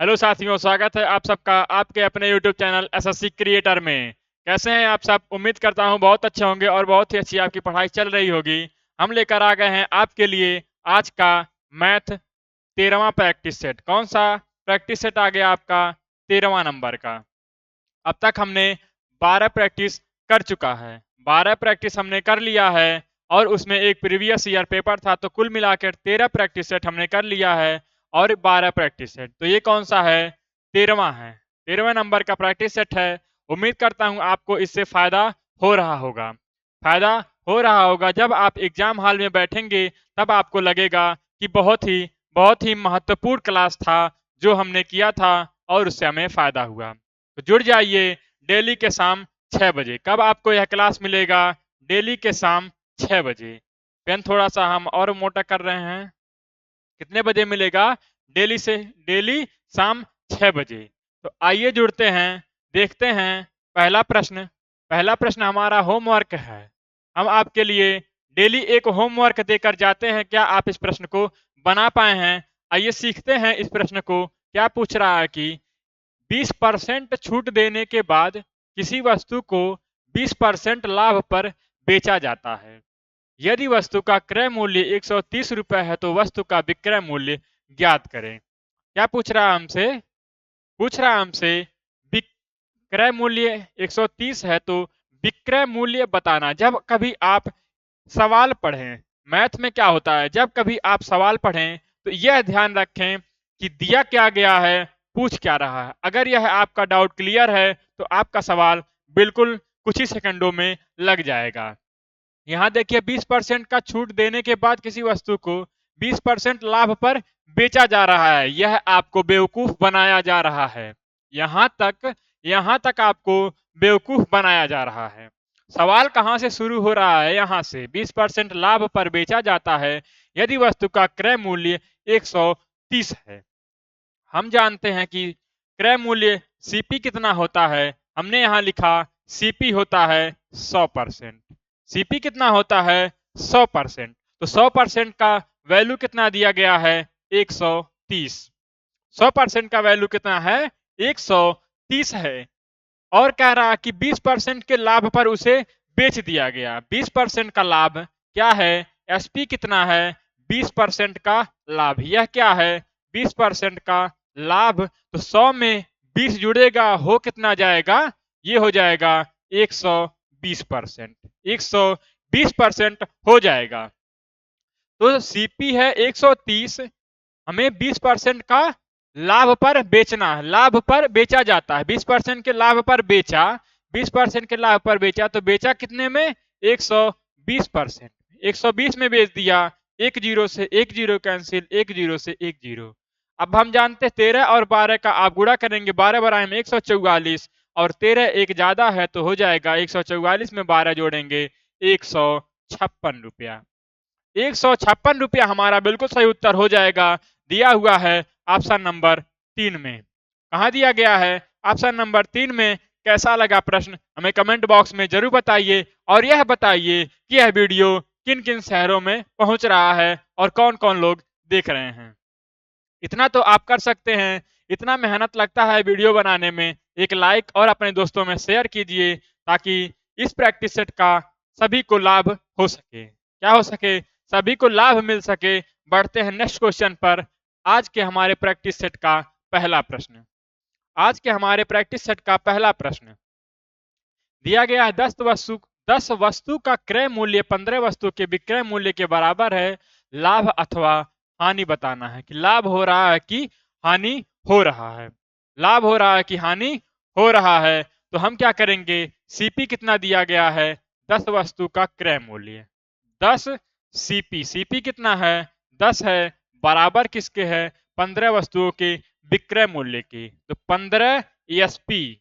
Hello साथियों, स्वागत है आप सबका आपके अपने YouTube चैनल एसएससी क्रिएटर में। कैसे हैं आप सब? उम्मीद करता हूं बहुत अच्छे होंगे और बहुत ही अच्छी आपकी पढ़ाई चल रही होगी। हम लेकर आ गए हैं आपके लिए आज का मैथ 13वां प्रैक्टिस सेट। कौन सा प्रैक्टिस सेट आ गया आपका? 13वां नंबर का। अब तक हमने 12 प्रैक्टिस कर चुका है। 12 प्रैक्टिस हमने कर लिया है और उसमें एक प्रीवियस ईयर पेपर था, तो कुल मिलाकर 13 प्रैक्टिस सेट हमने कर लिया है और 12 प्रैक्टिस सेट। तो ये कौन सा है? 13वां है। 13वें नंबर का प्रैक्टिस सेट है। उम्मीद करता हूं आपको इससे फायदा हो रहा होगा। फायदा हो रहा होगा जब आप एग्जाम हॉल में बैठेंगे, तब आपको लगेगा कि बहुत ही महत्वपूर्ण क्लास था जो हमने किया था और उससे हमें फायदा हुआ। तो जुड़ जाइए डेली के शाम 6 बजे। कब आपको यह क्लास मिलेगा? डेली के शाम 6 बजे। पेन थोड़ा सा हम और मोटा कर रहे हैं। कितने बजे मिलेगा? डेली शाम 6 बजे। तो आइए जुड़ते हैं, देखते हैं पहला प्रश्न। पहला प्रश्न हमारा होमवर्क है। हम आपके लिए डेली एक होमवर्क देकर जाते हैं। क्या आप इस प्रश्न को बना पाए हैं? आइए सीखते हैं इस प्रश्न को। क्या पूछ रहा है कि 20% छूट देने के बाद किसी वस्तु को 20% लाभ पर बेचा जाता है। यदि वस्तु का क्रय मूल्य 130 रुपए है तो वस्तु का विक्रय मूल्य ज्ञात करें। क्या पूछ रहा है हमसे? पूछ रहा है हमसे विक्रय मूल्य 130 है तो विक्रय मूल्य बताना। जब कभी आप सवाल पढ़ें, मैथ में क्या होता है, जब कभी आप सवाल पढ़ें तो यह ध्यान रखें कि दिया क्या गया है, पूछ क्या रहा है। अगर यह आपका डाउट क्लियर है तो आपका सवाल बिल्कुल कुछ ही सेकंडों में लग जाएगा। यहाँ देखिए 20% का छूट देने के बाद किसी वस्तु को 20% लाभ पर बेचा जा रहा है। यह आपको बेवकूफ बनाया जा रहा है। यहाँ तक आपको बेवकूफ बनाया जा रहा है। सवाल कहां से शुरू हो रहा है? यहाँ से 20% लाभ पर बेचा जाता है यदि वस्तु का क्रय मूल्य 130 है। हम जानते हैं कि क्रय मूल्य सीपी कितना होता है। हमने यहाँ लिखा सीपी होता है 100%। सीपी कितना होता है? 100%। तो 100% का वैल्यू कितना दिया गया है? 130। 100% का वैल्यू कितना है? 130 है। और कह रहा कि 20% के लाभ पर उसे बेच दिया गया। 20% का लाभ क्या है? एसपी कितना है? 20% का लाभ। यह क्या है? 20% का लाभ। तो 100 में 20 जुड़ेगा, हो कितना जाएगा? ये हो जाएगा 120%। 120% हो जाएगा। तो सीपी है 130, हमें 20% का लाभ पर बेचना है। लाभ पर बेचा जाता है। 20% के लाभ पर बेचा, 20% के लाभ पर बेचा तो बेचा कितने में? 120%। 120 में बेच दिया। एक जीरो से एक जीरो कैंसिल, एक जीरो से एक जीरो। अब हम जानते हैं 13 और 12 का आप गुणा करेंगे, 12 बराबर में 144 और 13 एक ज्यादा है तो हो जाएगा 144 में 12 जोड़ेंगे 156 रुपया। 156 रुपया हमारा बिल्कुल सही उत्तर हो जाएगा। दिया हुआ है ऑप्शन नंबर 3 में। कहा दिया गया है? ऑप्शन नंबर 3 में। कैसा लगा प्रश्न हमें कमेंट बॉक्स में जरूर बताइए और यह बताइए कि यह वीडियो किन किन शहरों में पहुंच रहा है और कौन कौन लोग देख रहे हैं। इतना तो आप कर सकते हैं। इतना मेहनत लगता है वीडियो बनाने में। एक लाइक और अपने दोस्तों में शेयर कीजिए ताकि इस प्रैक्टिस सेट का सभी को लाभ हो सके। क्या हो सके? सभी को लाभ मिल सके। बढ़ते हैं नेक्स्ट क्वेश्चन पर। आज के हमारे प्रैक्टिस सेट का पहला प्रश्न। आज के हमारे प्रैक्टिस सेट का पहला प्रश्न दिया गया है 10 वस्तु का क्रय मूल्य 15 वस्तु के विक्रय मूल्य के बराबर है। लाभ अथवा हानि बताना है कि लाभ हो रहा है कि हानि हो रहा है। लाभ हो रहा है कि हानि हो रहा है। तो हम क्या करेंगे? सीपी कितना दिया गया है? 10 वस्तु का क्रय मूल्य 10 सीपी। सीपी कितना है? 10 है। बराबर किसके है? 15 वस्तुओं के विक्रय मूल्य की। तो 15 एसपी,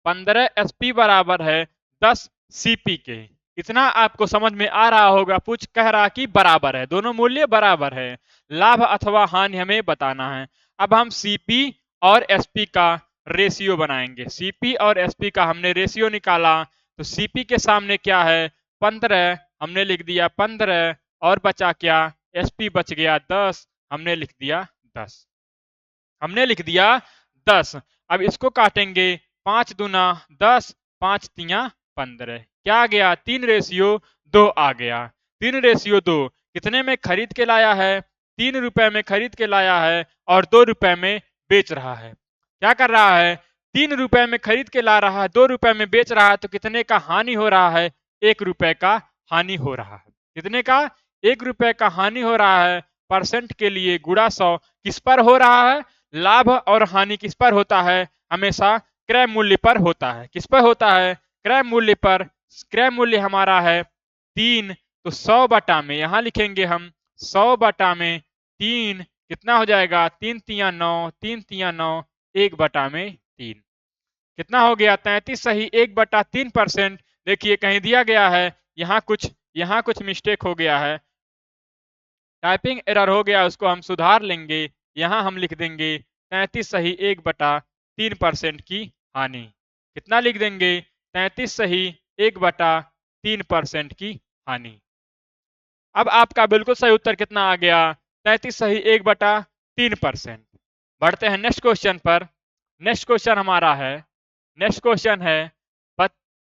15 एसपी बराबर है 10 सीपी के। इतना आपको समझ में आ रहा होगा। पूछ कह रहा कि बराबर है, दोनों मूल्य बराबर है। लाभ अथवा हानि हमें बताना है। अब हम सीपी और एसपी का रेशियो बनाएंगे। सीपी और एसपी का हमने रेशियो निकाला तो सीपी के सामने क्या है? 15, हमने लिख दिया 15 और बचा क्या? एसपी बच गया 10। हमने लिख दिया 10। हमने लिख दिया 10। अब इसको काटेंगे, 5 दूना 10, 5 तिया 15। क्या आ गया? 3:2 आ गया। 3:2 कितने में खरीद के लाया है? 3 रुपए में खरीद के लाया है और 2 रुपए में बेच रहा है। क्या कर रहा है? 3 रुपए में खरीद के ला रहा है, 2 रुपए में बेच रहा है, तो कितने का हानि हो रहा है? 1 रुपए का हानि हो रहा है। कितने का? 1 रुपए का हानि हो रहा है। परसेंट के लिए गुणा 100 किस पर हो रहा है? लाभ और हानि किस पर होता है? हमेशा क्रय मूल्य पर होता है। किस पर होता है? क्रय मूल्य पर। क्रय मूल्य हमारा है 3, तो 100 में यहां लिखेंगे हम 100/3 कितना हो जाएगा? 3 तिया 9, 3 तिया 9, 1/3 कितना हो गया? 33 सही 1/3%। देखिए कहीं दिया गया है, यहाँ कुछ मिस्टेक हो गया है, टाइपिंग एरर हो गया, उसको हम सुधार लेंगे। यहां हम लिख देंगे 33 सही 1/3% की हानि। कितना लिख देंगे? 33 सही 1/3% की हानि। अब आपका बिल्कुल सही उत्तर कितना आ गया? 33 सही 1/3%। बढ़ते हैं नेक्स्ट क्वेश्चन पर। नेक्स्ट क्वेश्चन हमारा है, नेक्स्ट क्वेश्चन है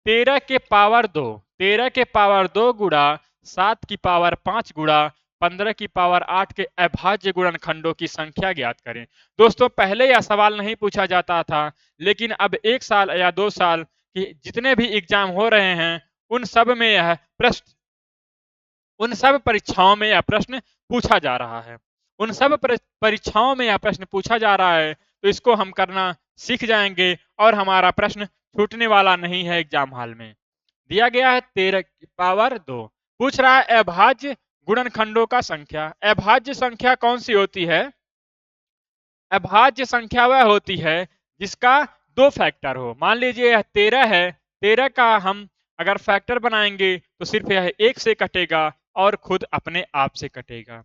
13 के पावर 2, 13 के पावर 2 गुणा 7 की पावर 5 गुणा 15 की पावर 8 के अभाज्य गुणनखंडों की संख्या ज्ञात करें। दोस्तों पहले यह सवाल नहीं पूछा जाता था, लेकिन अब 1 साल या 2 साल की जितने भी एग्जाम हो रहे हैं उन सब में यह प्रश्न, उन सब परीक्षाओं में यह प्रश्न पूछा जा रहा है। उन सब परीक्षाओं में यह प्रश्न पूछा जा रहा है, तो इसको हम करना सीख जाएंगे और हमारा प्रश्न छूटने वाला नहीं है। एग्जाम हॉल में दिया गया है 13 की पावर 2, पूछ रहा है अभाज्य गुणनखंडों का संख्या। अभाज्य संख्या कौन सी होती है? अभाज्य संख्या वह होती है जिसका 2 फैक्टर हो। मान लीजिए यह 13 है, 13 का हम अगर फैक्टर बनाएंगे तो सिर्फ यह 1 से कटेगा और खुद अपने आप से कटेगा।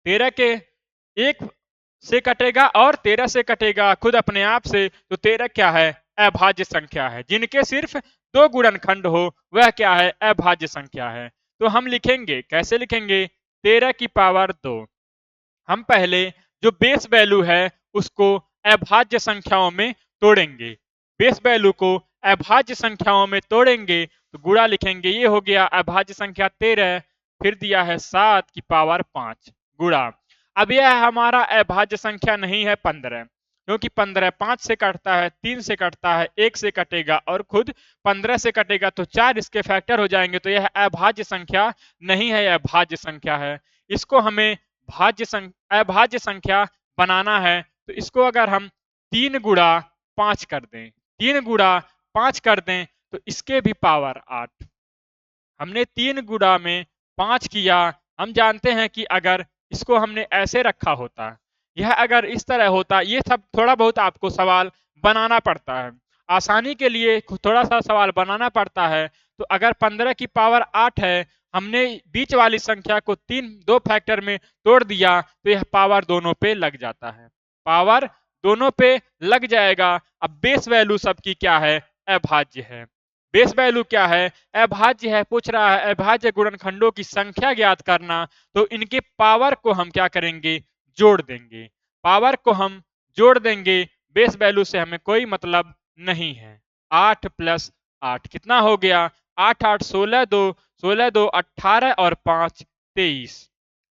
13 के 1 से कटेगा और 13 से कटेगा खुद अपने आप से, तो 13 क्या है? अभाज्य संख्या है। जिनके सिर्फ 2 गुणनखंड हो वह क्या है? अभाज्य संख्या है। तो हम लिखेंगे, कैसे लिखेंगे? 13 की पावर 2। हम पहले जो बेस वैल्यू है उसको अभाज्य संख्याओं में तोड़ेंगे। बेस वैल्यू को अभाज्य संख्याओं में तोड़ेंगे तो गुणा लिखेंगे। ये हो गया अभाज्य संख्या 13, फिर दिया है 7 की पावर 5 गुणा। अब यह हमारा अभाज्य संख्या नहीं है 15, क्योंकि 15 5 से कटता है, 3 से कटता है, 1 से कटेगा और खुद 15 से कटेगा, तो 4 इसके फैक्टर हो जाएंगे, तो यह अभाज्य संख्या नहीं है, यह भाज्य संख्या है। इसको हमें अभाज्य संख्या बनाना है, तो इसको अगर हम 3 गुणा 5 कर दें, 3 गुणा 5 कर दें तो इसके भी पावर 8। हमने 3 गुणा में 5 किया। हम जानते हैं कि अगर इसको हमने ऐसे रखा होता, यह अगर इस तरह होता, ये सब थोड़ा बहुत आपको सवाल बनाना पड़ता है, आसानी के लिए थोड़ा सा सवाल बनाना पड़ता है। तो अगर 15 की पावर 8 है, हमने बीच वाली संख्या को 2 फैक्टर में तोड़ दिया, तो यह पावर दोनों पे लग जाता है, पावर दोनों पे लग जाएगा। अब बेस वैल्यू सबकी क्या है? अभाज्य है। बेस वैल्यू क्या है? अभाज्य है। पूछ रहा है अभाज्य गुणनखंडों की संख्या ज्ञात करना, तो इनके पावर को हम क्या करेंगे? जोड़ देंगे। पावर को हम जोड़ देंगे, बेस वैल्यू से हमें कोई मतलब नहीं है। 8 + 8 कितना हो गया? 8 8 16 2, 16 2 18 और 5 23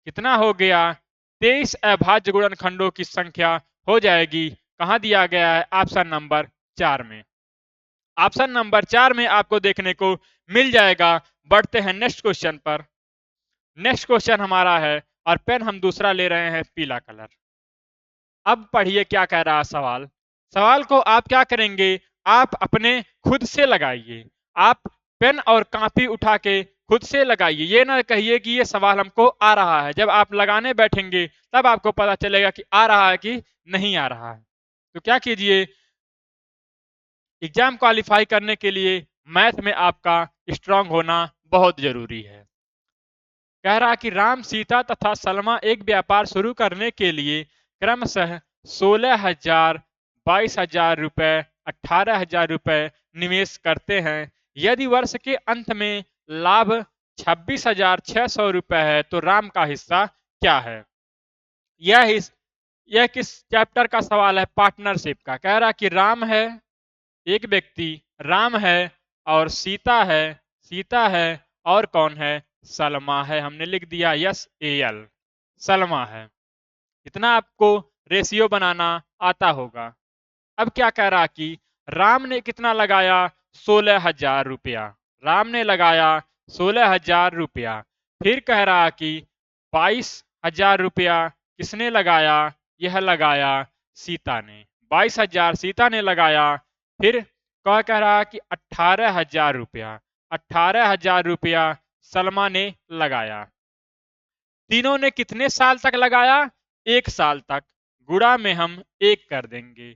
कितना हो गया? 23 अभाज्य गुणनखंडों की संख्या हो जाएगी। कहां दिया गया है? ऑप्शन नंबर 4 में। ऑप्शन नंबर 4 में आपको देखने को मिल जाएगा। बढ़ते हैं नेक्स्ट क्वेश्चन पर। नेक्स्ट क्वेश्चन हमारा है, और पेन हम दूसरा ले रहे हैं पीला कलर। अब पढ़िए क्या कह रहा है सवाल। सवाल को आप क्या करेंगे? आप अपने खुद से लगाइए। आप पेन और कॉपी उठा के खुद से लगाइए। ये ना कहिए कि ये सवाल हमको आ रहा है। जब आप लगाने बैठेंगे तब आपको पता चलेगा कि आ रहा है कि नहीं आ रहा है। तो क्या कीजिए, एग्जाम क्वालिफाई करने के लिए मैथ में आपका स्ट्रांग होना बहुत जरूरी है। कह रहा कि राम, सीता तथा सलमा एक व्यापार शुरू करने के लिए क्रमशः 16,000, 22,000 रुपए, 18,000 रुपए निवेश करते हैं। यदि वर्ष के अंत में लाभ 26,600 रुपए है तो राम का हिस्सा क्या है? यह किस चैप्टर का सवाल है? पार्टनरशिप का। कह रहा कि राम है, एक व्यक्ति राम है और सीता है और कौन है? सलमा है। हमने लिख दिया यस एल, सलमा है। इतना आपको रेशियो बनाना आता होगा। अब क्या कह रहा कि राम ने कितना लगाया? 16,000 रुपया। राम ने लगाया 16,000 रुपया। फिर कह रहा कि 22,000 रुपया किसने लगाया? यह लगाया सीता ने। 22,000 सीता ने लगाया। फिर क्या कह रहा कि 18,000 रुपया, 18,000 रुपया सलमा ने लगाया। तीनों ने कितने साल तक लगाया? 1 साल तक। गुणा में हम 1 कर देंगे।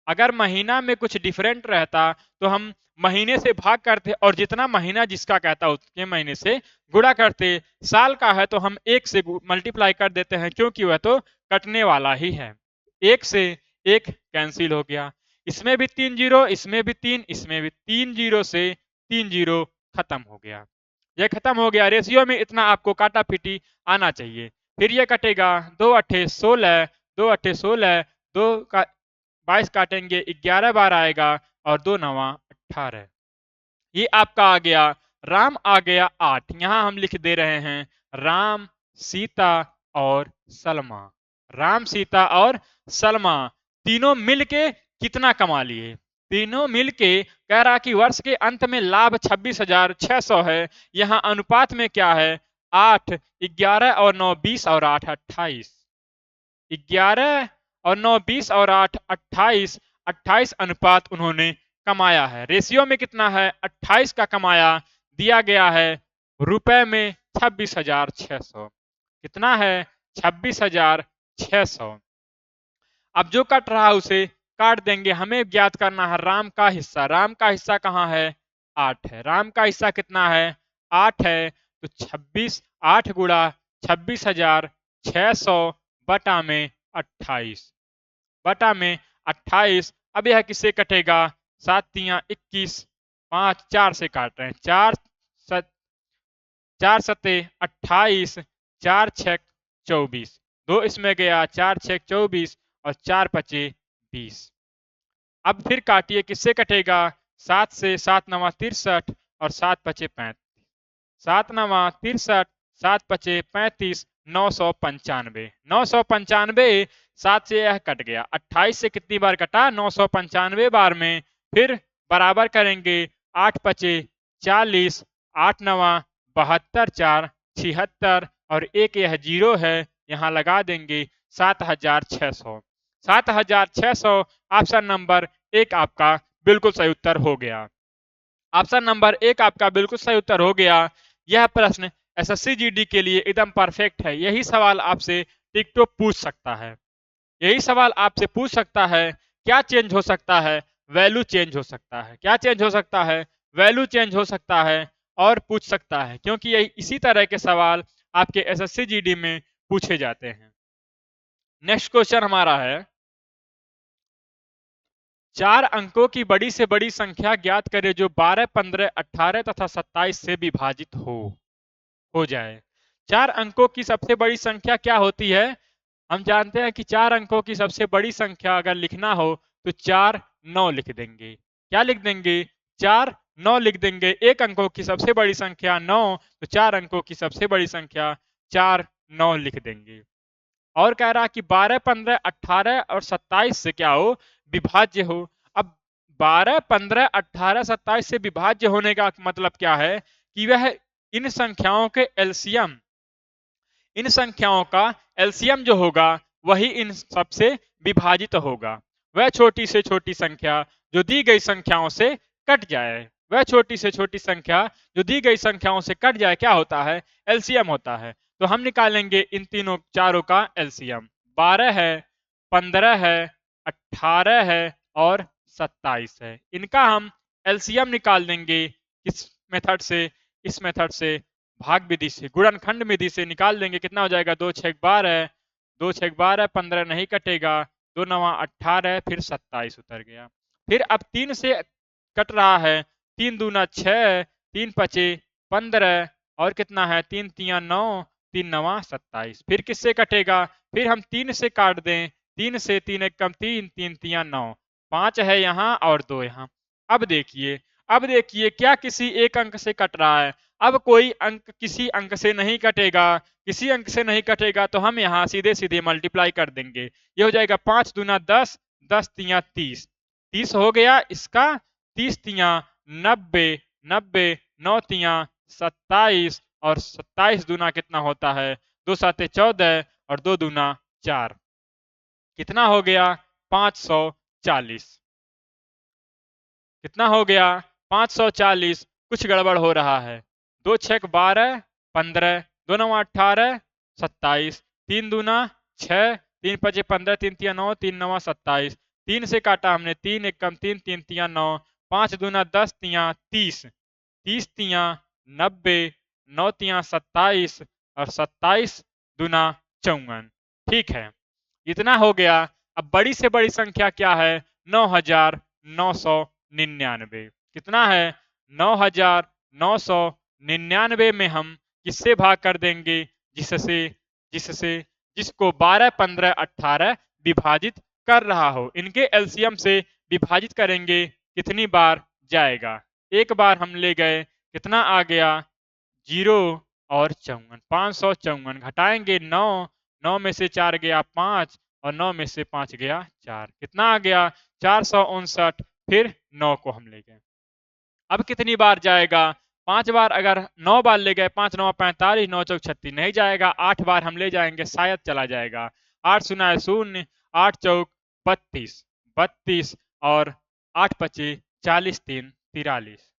अगर महीना में कुछ डिफरेंट रहता तो हम महीने से भाग करते और जितना महीना जिसका कहता उतने महीने से गुणा करते। साल का है तो हम 1 से मल्टीप्लाई कर देते हैं क्योंकि वह तो कटने वाला ही है। 1 से 1 कैंसिल हो गया। इसमें भी 3 जीरो, इसमें भी 3, इसमें भी 3 जीरो से 3 जीरो खत्म हो गया। ये खत्म हो गया। रेशियो में इतना आपको काटा पीटी आना चाहिए। फिर ये कटेगा 2 अट्ठे 16, 2 अट्ठे 16, 2 का 22 काटेंगे 11 बार आएगा और 2 नवा 18। ये आपका आ गया। राम आ गया 8। यहां हम लिख दे रहे हैं राम, सीता और सलमा। राम, सीता और सलमा तीनों मिलके कितना कमा लिए? तीनों मिलके कह रहा कि वर्ष के अंत में लाभ 26,600 है। यहां अनुपात में क्या है? 8, 11 और 9 20 और 8 28। 11 और 9 20 और 8 28। 28 अनुपात उन्होंने कमाया है। रेशियो में कितना है? 28 का कमाया। दिया गया है रुपए में 26,600। कितना है? 26,600। अब जो कट रहा है उसे काट देंगे। हमें ज्ञात करना है राम का हिस्सा। राम का हिस्सा कहाँ है? 8 है। राम का हिस्सा कितना है? 8 है। तो 26, 8 गुणा 26,600 बटा में 28, बटा में 28। अब यह किससे कटेगा? 7 तिया 21, 5 4 से काट रहे हैं। 4 सते 28, 4 छक 24, 2 इसमें गया, 4 छक 24 और 4 पचे 20। अब फिर काटिए, किससे कटेगा? 7 से, 7 नवा 63 और 7 पचे 35, 7 नवा 63, 7 पचे 35, 995। 995, 7 से यह कट गया। 28 से कितनी बार कटा? 995 बार में। फिर बराबर करेंगे। 8 पचे 40, 8 नवा 72, 4 76 और एक यह जीरो है, यहां लगा देंगे 7,600। 7,600 ऑप्शन नंबर 1 आपका बिल्कुल सही उत्तर हो गया। ऑप्शन नंबर 1 आपका बिल्कुल सही उत्तर हो गया। यह प्रश्न एसएससी जीडी के लिए एकदम परफेक्ट है। यही सवाल आपसे टिकटॉक पूछ सकता है। यही सवाल आपसे पूछ सकता है। क्या चेंज हो सकता है? वैल्यू चेंज हो सकता है। क्या चेंज हो सकता है? वैल्यू चेंज हो सकता है और पूछ सकता है, क्योंकि यही इसी तरह के सवाल आपके एसएससी जीडी में पूछे जाते हैं। नेक्स्ट क्वेश्चन हमारा है, 4 अंकों की बड़ी से बड़ी संख्या ज्ञात करें जो 12, 15, 18 तथा 27 से विभाजित हो जाए। 4 अंकों की सबसे बड़ी संख्या क्या होती है? हम जानते हैं कि 4 अंकों की सबसे बड़ी संख्या अगर लिखना हो तो 4 9 लिख देंगे। क्या लिख देंगे? 4 9 लिख देंगे। एक अंकों की सबसे बड़ी संख्या 9, तो 4 अंकों की सबसे बड़ी संख्या 4 9 लिख देंगे। और कह रहा कि 12, 15, 18 और 27 से क्या हो? विभाज्य हो। अब 12, 15, 18, 27 से विभाज्य होने का मतलब क्या है? कि वह इन संख्याओं के एलसीएम, इन संख्याओं का एलसीएम जो होगा वही इन सबसे विभाजित होगा। वह छोटी से छोटी संख्या जो दी गई संख्याओं से कट जाए, वह छोटी से छोटी संख्या जो दी गई संख्याओं से कट जाए, क्या होता है? एलसीएम होता है। तो हम निकालेंगे इन तीनों चारों का एलसीएम। 12 है, 15 है, 18 है और 27 है। इनका हम एलसीएम निकाल देंगे। किस मेथड से? इस मेथड से, भाग विधि से, गुणनखंड विधि से निकाल देंगे। कितना हो जाएगा? 2 6 12, 2 6 12, 15 नहीं कटेगा, 2 9 18, फिर 27 उतर गया। फिर अब 3 से कट रहा है। 3 दूना 6, 3 पचे 15 और कितना है? 3 तिया 9, 3 नवा 27। फिर किससे कटेगा, फिर हम 3 से काट दें, 3 से 3 एक कम 3, 3 तिया 9, 5 है यहाँ और 2 यहाँ। अब देखिए क्या किसी एक अंक से कट रहा है। अब कोई अंक किसी अंक से नहीं कटेगा, किसी अंक से नहीं कटेगा तो हम यहाँ सीधे सीधे मल्टीप्लाई कर देंगे। ये हो जाएगा 5 दूना 10, 10 तिया 30, 30 हो गया इसका, 30 तिया 90, 90 9 तिया 27 और 27 दूना कितना होता है, 2 साते 14 और 2 दूना 4, कितना हो गया 540। कितना हो गया 540। कुछ गड़बड़ हो रहा है। 2 छक 12, 15, 2 नौ 18, 27, 3 दूना 6, 3 पचे 15, 3 तिया 9, 3 नवा 27, 3 से काटा हमने, 3 एक कम 3, 3 तिया 9, 5 दूना 10 तिया 30, 30 तिया 90, 9 तिया 27 और 27 दूना 54। ठीक है, इतना हो गया। अब बड़ी से बड़ी संख्या क्या है, 9999। कितना है 9999 में हम किससे भाग कर देंगे, जिससे जिससे जिसको 12 15 18 विभाजित कर रहा हो। इनके एलसीएम से विभाजित करेंगे, कितनी बार जाएगा, एक बार हम ले गए, कितना आ गया 0 और 54, 554 घटाएंगे 9, 9 में से 4 गया 5 और 9 में से 5 गया 4, कितना आ गया 459। फिर 9 को हम ले गए। अब कितनी बार जाएगा, 5 बार, अगर 9 बार ले गए, 5 9 45, 9 चौक 36 नहीं जाएगा, 8 बार हम ले जाएंगे, शायद चला जाएगा। 8 शून्य है 0, 8 चौक 32, 32 और 8 पचे 40, 3 43।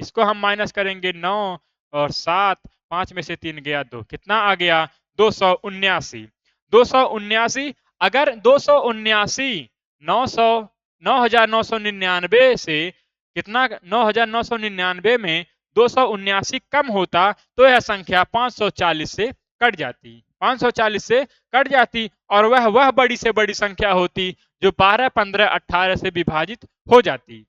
इसको हम माइनस करेंगे 9 और 7, 5 में से 3 गया 2, कितना आ गया 279। 279, अगर 279 900 9999 से कितना, 9999 में 279 कम होता तो यह संख्या 540 से कट जाती, 540 से कट जाती और वह बड़ी से बड़ी संख्या होती जो 12 15 18 से विभाजित हो जाती।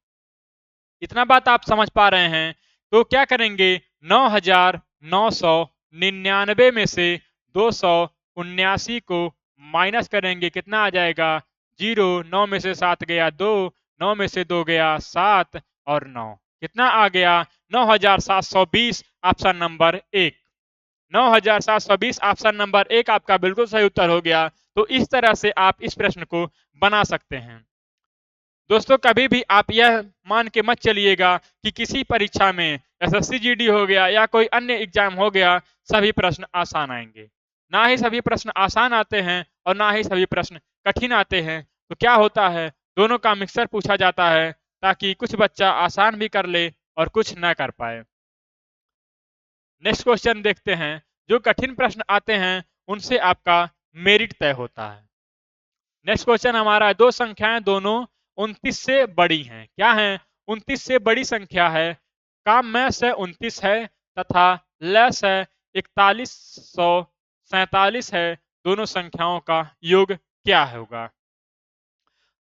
इतना बात आप समझ पा रहे हैं। तो क्या करेंगे, 9999 में से 279 को माइनस करेंगे, कितना आ जाएगा 0, 9 में से 7 गया 2, 9 में से 2 गया 7 और 9, कितना आ गया 9720। ऑप्शन नंबर 1, 9720 ऑप्शन नंबर 1 आपका बिल्कुल सही उत्तर हो गया। तो इस तरह से आप इस प्रश्न को बना सकते हैं। दोस्तों कभी भी आप यह मान के मत चलिएगा कि किसी परीक्षा में एसएससी जीडी हो गया या कोई अन्य एग्जाम हो गया सभी प्रश्न आसान आएंगे। ना ही सभी प्रश्न आसान आते हैं और ना ही सभी प्रश्न कठिन आते हैं। तो क्या होता है, दोनों का मिक्सर पूछा जाता है ताकि कुछ बच्चा आसान भी कर ले और कुछ ना कर पाए। नेक्स्ट क्वेश्चन देखते हैं। जो कठिन प्रश्न आते हैं उनसे आपका मेरिट तय होता है। नेक्स्ट क्वेश्चन हमारा है, दो संख्याएं दोनों 29 से बड़ी हैं। क्या है, 29 से बड़ी संख्या है, काम में से 29 है तथा लेस है 4147 है। दोनों संख्याओं का योग क्या होगा।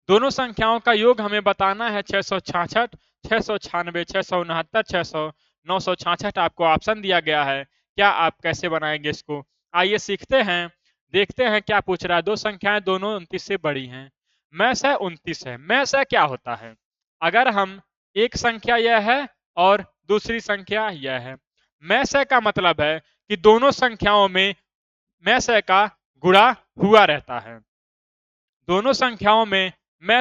दोनों संख्याओं का योग हमें बताना है 666, 696, 669, 600, 966 आपको ऑप्शन दिया गया है। क्या आप कैसे बनाएंगे इसको, आइए सीखते हैं। देखते हैं क्या पूछ रहा है। दो संख्याएं दोनों 29 से बड़ी हैं, में से 29 है। में से क्या होता है, अगर हम एक संख्या यह है और दूसरी संख्या यह है, में से का मतलब है कि दोनों संख्याओं में से का गुणा हुआ रहता है। दोनों संख्याओं में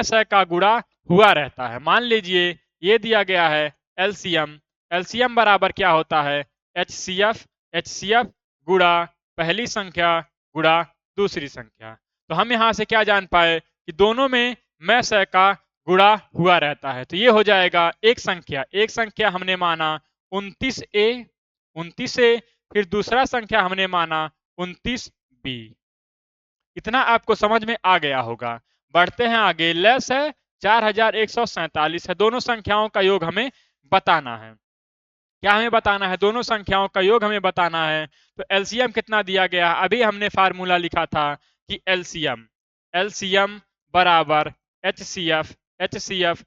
से का गुणा हुआ रहता है। मान लीजिए ये दिया गया है एलसीएम, एलसीएम बराबर क्या होता है एचसीएफ, एचसीएफ गुणा पहली संख्या गुणा दूसरी संख्या। तो हम यहां से क्या जान पाए कि दोनों में से का गुणा हुआ रहता है। तो ये हो जाएगा एक संख्या हमने माना 29A, 29A, फिर दूसरा संख्या हमने माना 29B। इतना आपको समझ में आ गया होगा। बढ़ते हैं आगे। लेस है 4147 है। दोनों संख्याओं का योग हमें बताना है। क्या हमें बताना है, दोनों संख्याओं का योग हमें बताना है। तो एलसीएम कितना दिया गया, अभी हमने फार्मूला लिखा था कि एलसीएम बराबर एचसीएफ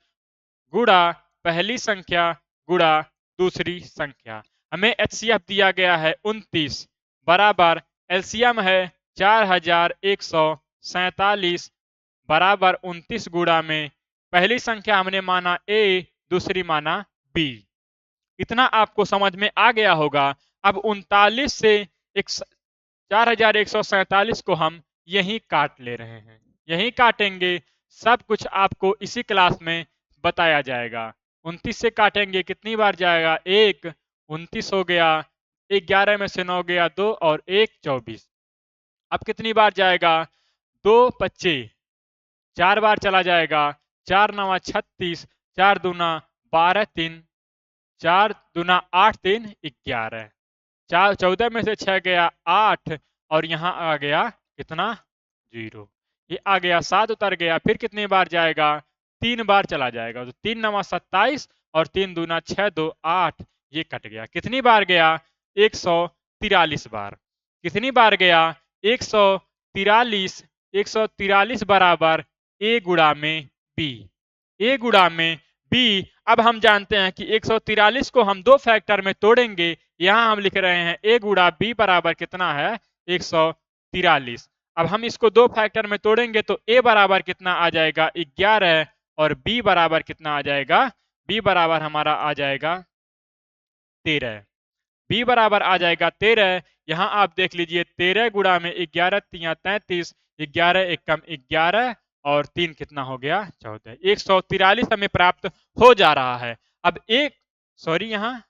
गुणा पहली संख्या गुणा दूसरी संख्या। हमें एचसीएफ दिया गया है 29, बराबर एलसीएम है 4147 बराबर 29 गुणा में पहली संख्या हमने माना ए, दूसरी माना बी। इतना आपको समझ में आ गया होगा। अब 39 से 4147 को हम यहीं काट ले रहे हैं, यहीं काटेंगे। सब कुछ आपको इसी क्लास में बताया जाएगा। 29 से काटेंगे कितनी बार जाएगा, एक, 29 हो गया, 11 में से 9 गया 2 और 1 24। अब कितनी बार जाएगा, 2 25, 4 बार चला जाएगा, 4 9 36, 4 दूना 12, 3 4 दूना 8, 3 11, 4 14 में से 6 गया 8 और यहाँ आ गया कितना, 0। ये आ गया 7 उतर गया। फिर कितनी बार जाएगा, 3 बार चला जाएगा, तो 3 9 27 और 3 दूना 6 2 8, ये कट गया। कितनी बार गया, 143 बार। कितनी बार गया, 143। 143 बराबर ए गुणा में बी, ए गुणा में बी। अब हम जानते हैं कि 143 को हम दो फैक्टर में तोड़ेंगे। यहां हम लिख रहे हैं ए गुणा बी बराबर कितना है, 143। अब हम इसको दो फैक्टर में तोड़ेंगे तो ए बराबर कितना आ जाएगा, 11 और बी बराबर कितना आ जाएगा, बी बराबर हमारा आ जाएगा 13। बी बराबर आ जाएगा 13। यहां आप देख लीजिए 13 गुणा में 11 3 33, 11 एकम 11 और 3 कितना हो गया, 14। 143 हमें प्राप्त हो जा रहा है। अब यहाँ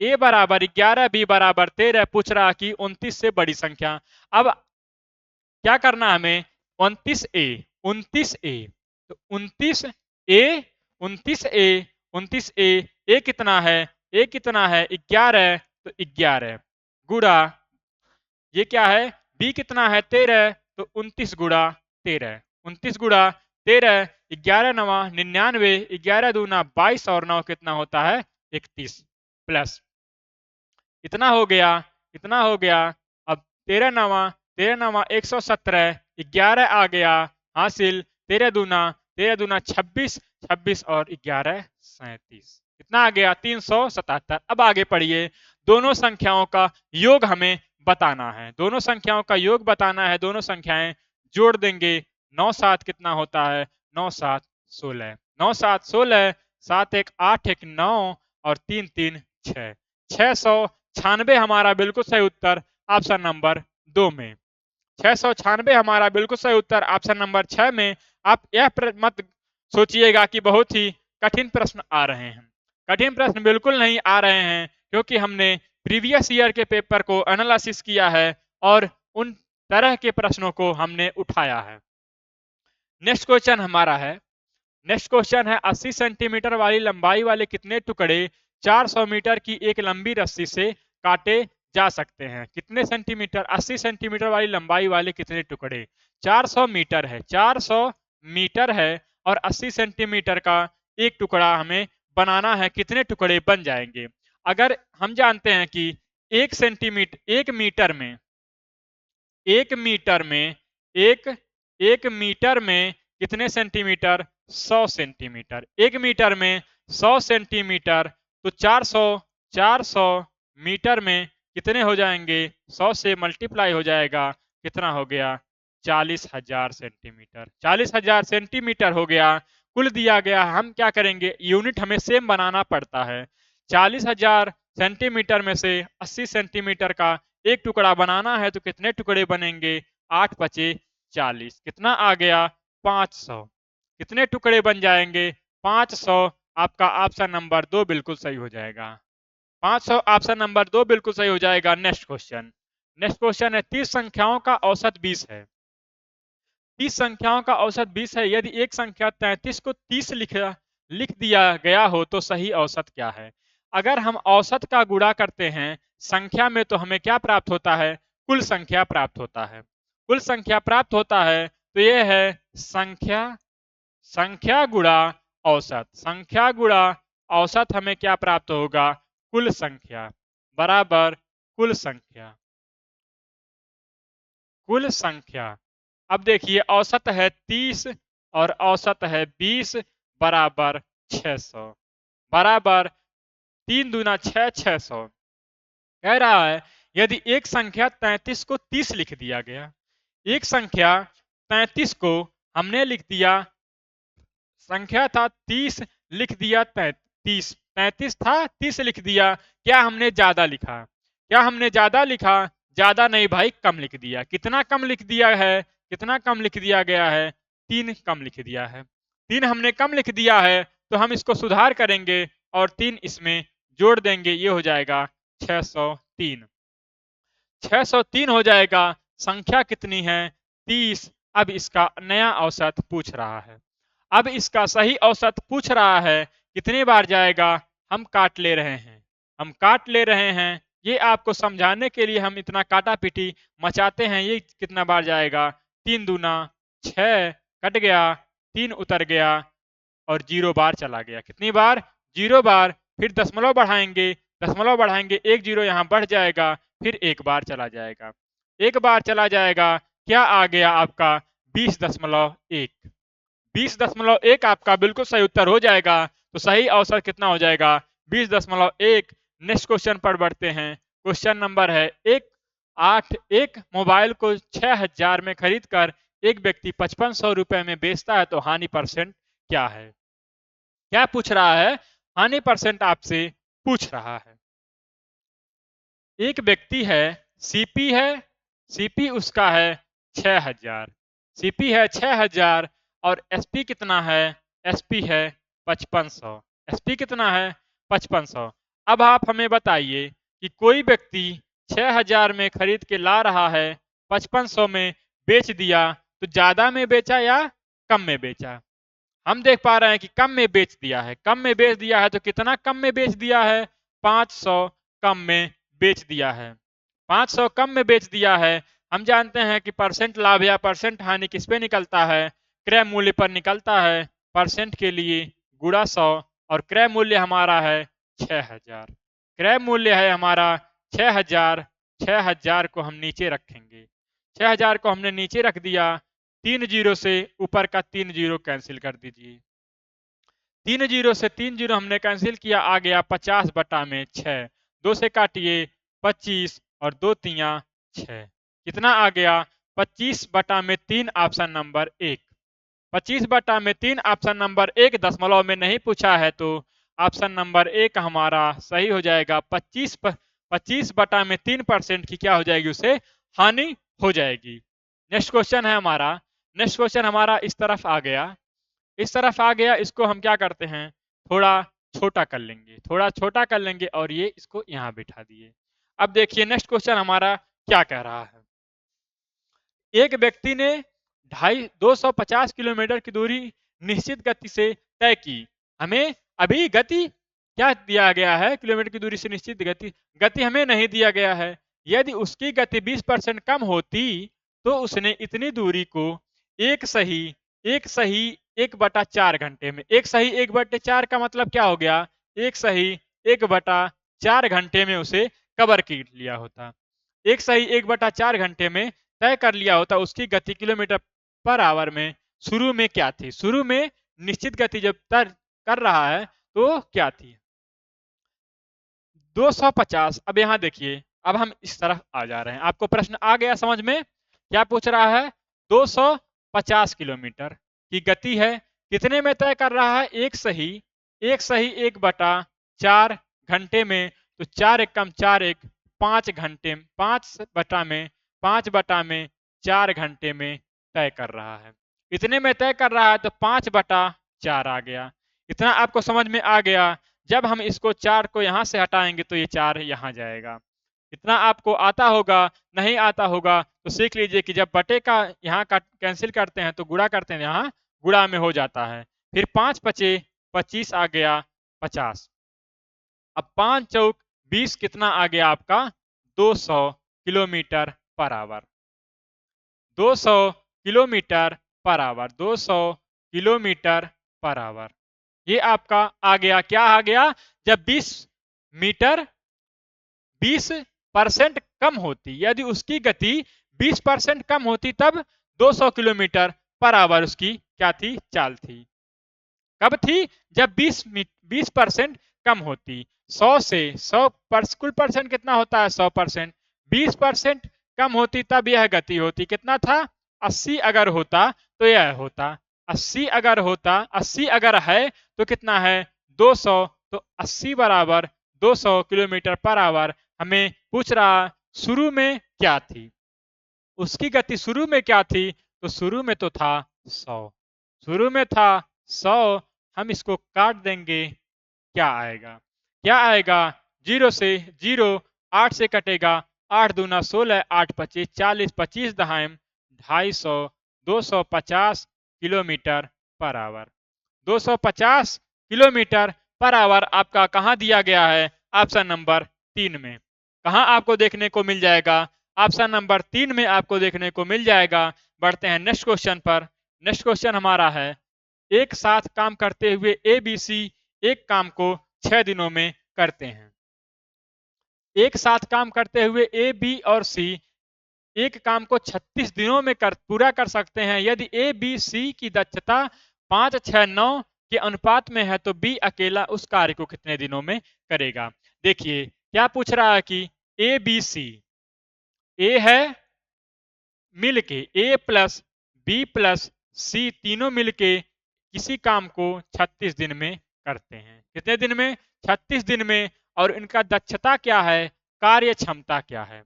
ए बराबर 11 बी बराबर 13 पूछ रहा कि 29 से बड़ी संख्या। अब क्या करना है हमें, 29 ए, 29 ए, तो 29 ए, 29 ए, 29 ए, ए कितना है, ए कितना है 11, तो 11 गुड़ा ये क्या है, बी कितना है 13, तो 29 गुड़ा 13, 29 गुड़ा 13, 11 9 99, 11 दूना 22 और 9 कितना होता है 31 प्लस इतना हो गया, इतना हो गया। अब 13 9 117, 11 आ गया हासिल, 13 दूना 26, 26 और 11 37, कितना आ गया 377। अब आगे पढ़िए, दोनों संख्याओं का योग हमें बताना है, दोनों संख्याओं का योग बताना है। दोनों संख्याएं जोड़ देंगे, 9 7 कितना होता है, 9 7 16, 9 7 16, 7 1 8 1 9 और 3 3 6, 696 हमारा बिल्कुल सही उत्तर ऑप्शन नंबर 2 में। 696 हमारा बिल्कुल सही उत्तर ऑप्शन नंबर 6 में। आप यह मत सोचिएगा कि बहुत ही कठिन प्रश्न आ रहे हैं, कठिन प्रश्न बिल्कुल नहीं आ रहे हैं, क्योंकि हमने प्रीवियस ईयर के पेपर को एनालिसिस किया है और उन तरह के प्रश्नों को हमने उठाया है। नेक्स्ट क्वेश्चन हमारा है, नेक्स्ट क्वेश्चन है 80 सेंटीमीटर वाली लंबाई वाले कितने टुकड़े 400 मीटर की एक लंबी रस्सी से काटे जा सकते हैं। कितने सेंटीमीटर, 80 सेंटीमीटर वाली लंबाई वाले कितने टुकड़े, 400 मीटर है, 400 मीटर है और 80 सेंटीमीटर का एक टुकड़ा हमें बनाना है, कितने टुकड़े बन जाएंगे। अगर हम जानते हैं कि 1 सेंटीमीटर, 1 मीटर में, 1 मीटर में, एक मीटर में कितने सेंटीमीटर, 100 सेंटीमीटर। 1 मीटर में 100 सेंटीमीटर, तो 400 मीटर में कितने हो जाएंगे, 100 से मल्टीप्लाई हो जाएगा, कितना हो गया 40,000 सेंटीमीटर। 40,000 सेंटीमीटर हो गया, कुल दिया गया। हम क्या करेंगे, यूनिट हमें सेम बनाना पड़ता है। 40,000 सेंटीमीटर में से 80 सेंटीमीटर का एक टुकड़ा बनाना है, तो कितने टुकड़े बनेंगे, 8 पचे 40, कितना आ गया 500। कितने टुकड़े बन जाएंगे, 500। आपका ऑप्शन नंबर 2 बिल्कुल सही हो जाएगा, 500 ऑप्शन नंबर 2 बिल्कुल सही हो जाएगा। नेक्स्ट क्वेश्चन, नेक्स्ट क्वेश्चन है 30 संख्याओं का औसत 20 है। 30 संख्याओं का औसत 20 है, यदि एक संख्या 33 को 30 लिख दिया गया हो तो सही औसत क्या है। अगर हम औसत का गुणा करते हैं संख्या में तो हमें क्या प्राप्त होता है, कुल संख्या प्राप्त होता है। कुल संख्या प्राप्त होता है, तो यह है संख्या गुणा औसत। संख्या गुणा औसत हमें क्या प्राप्त होगा, कुल संख्या बराबर कुल संख्या, कुल संख्या। अब देखिए औसत है 30 और औसत है 20 बराबर 600 बराबर 3 दूना 6, 600। कह रहा है यदि एक संख्या 33 को 30 लिख दिया गया, एक संख्या 33 को हमने लिख दिया, संख्या था 30 लिख दिया 33, 33 था 30 लिख दिया, क्या हमने ज्यादा लिखा? क्या हमने ज्यादा लिखा? ज्यादा नहीं भाई, कम लिख दिया। कितना कम लिख दिया है? कितना कम लिख दिया गया है? 3 कम लिख दिया है। 3 हमने कम लिख दिया है, तो हम इसको सुधार करेंगे और 3 इसमें जोड़ देंगे, ये हो जाएगा 603। 603 हो जाएगा। संख्या कितनी है? 30। अब इसका नया औसत पूछ रहा है। अब इसका सही औसत पूछ रहा है, कितनी बार जाएगा? हम काट ले रहे हैं, हम काट ले रहे हैं। ये आपको समझाने के लिए हम इतना काटा पीटी मचाते हैं। ये कितना बार जाएगा? 3 दूना 6, कट गया, 3 उतर गया और 0 बार चला गया। कितनी बार? 0 बार। फिर दशमलव बढ़ाएंगे, दशमलव बढ़ाएंगे, 1 0 यहाँ बढ़ जाएगा, फिर 1 बार चला जाएगा, 1 बार चला जाएगा। क्या आ गया आपका? 20.1। 20.1 आपका बिल्कुल सही उत्तर हो जाएगा। तो सही औसत कितना हो जाएगा? 20.1। नेक्स्ट क्वेश्चन पर बढ़ते हैं। क्वेश्चन नंबर है 181। एक मोबाइल को 6000 में खरीद कर एक व्यक्ति 5500 रुपए में बेचता है, तो हानि परसेंट क्या है? क्या पूछ रहा है? हानि परसेंट आपसे पूछ रहा है। एक व्यक्ति है, सीपी है, सीपी उसका है 6000, सीपी है 6000 और एसपी कितना है? एसपी है 5500। एसपी कितना है? 5500। अब आप हमें बताइए कि कोई व्यक्ति 6000 में खरीद के ला रहा है, 5500 में बेच दिया, तो ज्यादा में बेचा या कम में बेचा? हम देख पा रहे हैं कि कम में बेच दिया है। कम में बेच दिया है तो कितना कम में बेच दिया है? 500 कम में बेच दिया है। 500 कम में बेच दिया है। हम जानते हैं कि परसेंट लाभ या परसेंट हानि किस पे निकलता है? क्रय मूल्य पर निकलता है। परसेंट के लिए गुणा 100 और क्रय मूल्य हमारा है 6000। क्रय मूल्य है हमारा 6000। 6000 को हम नीचे रखेंगे। 6000 को हमने नीचे रख दिया। 3 जीरो से ऊपर का 3 जीरो कैंसिल कर दीजिए। 3 जीरो से 3 जीरो हमने कैंसिल किया, आ गया 50 बटा में 6। 2 से काटिए 25 और 2 तिया 6। कितना आ गया? 25 बटा में 3 ऑप्शन नंबर 1। 25 बटा में 3 ऑप्शन नंबर 1 दशमलव में नहीं पूछा है, तो ऑप्शन नंबर 1 हमारा सही हो जाएगा। 25 बटा में 3% की क्या हो जाएगी? उसे हानि हो जाएगी। नेक्स्ट क्वेश्चन है हमारा। नेक्स्ट क्वेश्चन हमारा इस तरफ आ गया, इस तरफ आ गया। इसको हम क्या करते हैं? थोड़ा छोटा कर लेंगे, थोड़ा छोटा कर लेंगे और ये इसको यहाँ बिठा दिए। अब देखिए नेक्स्ट क्वेश्चन हमारा क्या कह रहा है। एक व्यक्ति ने 250 किलोमीटर की दूरी निश्चित गति से तय की। हमें अभी गति क्या दिया गया है? किलोमीटर की दूरी से निश्चित गति, गति हमें नहीं दिया गया है। यदि उसकी गति 20% कम होती, तो उसने इतनी दूरी को एक सही 1/4 घंटे में, एक सही 1/4 का मतलब क्या हो गया? एक सही 1/4 घंटे में उसे कवर कर लिया होता। एक सही 1/4 घंटे में तय कर लिया होता। उसकी गति किलोमीटर पर आवर में शुरू में क्या थी? शुरू में निश्चित गति जब तय कर रहा है तो क्या थी? 250। अब यहां देखिए, अब हम इस तरफ आ जा रहे हैं। आपको प्रश्न आ गया समझ में? क्या पूछ रहा है? 250 किलोमीटर की गति है, कितने में तय कर रहा है? एक सही 1/4 घंटे में। तो 4 एकम 4 एक 5 घंटे, 5/4 घंटे में तय कर रहा है। इतने में तय कर रहा है तो 5/4 आ गया। इतना आपको समझ में आ गया। जब हम इसको 4 को यहां से हटाएंगे तो ये 4 यहां जाएगा। इतना आपको आता होगा। नहीं आता होगा तो सीख लीजिए कि जब बटे का यहाँ का कैंसिल करते हैं तो गुणा करते हैं, यहाँ गुणा में हो जाता है। फिर 5 पचे 25 आ गया 50। अब 5 चौक 20 कितना आ गया आपका? 200 kilometre per hour. 200 kilometre per hour, 200 kilometre per hour. ये आपका आ गया। क्या आ गया? जब 20% कम होती, यदि उसकी गति 20% कम होती, तब 200 किलोमीटर पर आवर उसकी क्या थी? चाल थी। कब थी? जब 20% कम होती। 100 से 100 कुल परसेंट कितना होता है? 100%। 20% कम होती तब यह गति होती। कितना था? 80 अगर होता तो यह होता। 80 अगर है तो कितना है? 200। तो 80 बराबर 200 किलोमीटर पर आवर। हमें पूछ रहा शुरू में क्या थी, उसकी गति शुरू में क्या थी? तो शुरू में तो था 100। शुरू में था 100। हम इसको काट देंगे, क्या आएगा? क्या आएगा? 0 से 0, 8 से कटेगा, 8 दूना 16, 8 पच्चीस 40, 25 दहाइम 250, 250 kilometre per hour. 250 kilometre per hour आपका कहाँ दिया गया है? ऑप्शन नंबर 3 में। कहाँ आपको देखने को मिल जाएगा? ऑप्शन नंबर 3 में आपको देखने को मिल जाएगा। बढ़ते हैं नेक्स्ट क्वेश्चन पर। नेक्स्ट क्वेश्चन हमारा है, एक साथ काम करते हुए ए बी सी एक काम को 6 दिनों में करते हैं। एक साथ काम करते हुए ए बी और सी एक काम को 36 दिनों में पूरा कर सकते हैं। यदि ए बी सी की दक्षता 5, 6, 9 के अनुपात में है तो बी अकेला उस कार्य को कितने दिनों में करेगा? देखिए क्या पूछ रहा है कि ए बी सी, ए है मिलके ए प्लस बी प्लस सी तीनों मिलके किसी काम को 36 दिन में करते हैं। कितने दिन में? 36 दिन में। और इनका दक्षता क्या है, कार्य क्षमता क्या है?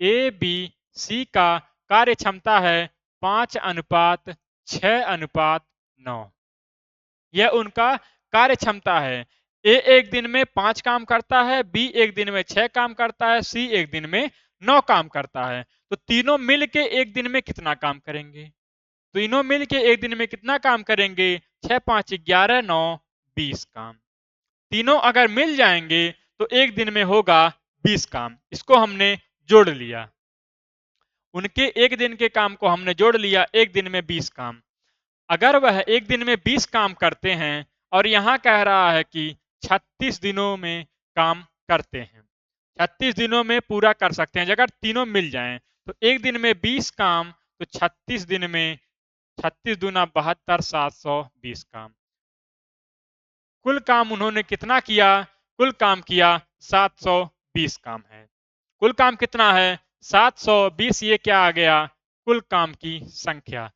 ए बी सी का कार्य क्षमता है 5:6:9। यह उनका कार्य क्षमता है। ए एक दिन में 5 काम करता है, बी एक दिन में 6 काम करता है, सी एक दिन में 9 काम करता है। तो तीनों मिलके एक दिन में कितना काम करेंगे? तीनों मिलके एक दिन में कितना काम करेंगे? 6, 5, 11, 9, 20 काम। तीनों अगर मिल जाएंगे तो एक दिन में होगा 20 काम। इसको हमने जोड़ लिया, उनके एक दिन के काम को हमने जोड़ लिया, एक दिन में 20 काम। अगर वह एक दिन में 20 काम करते हैं और यहां कह रहा है कि 36 दिनों में काम करते हैं, 36 दिनों में पूरा कर सकते हैं, अगर तीनों मिल जाएं तो एक दिन में 20 काम, तो 36 दिन में 36 दूना 72, 720 काम। कुल काम उन्होंने कितना किया? कुल काम किया 720 काम है। कुल काम कितना है? 720। ये क्या आ गया? कुल काम की संख्या।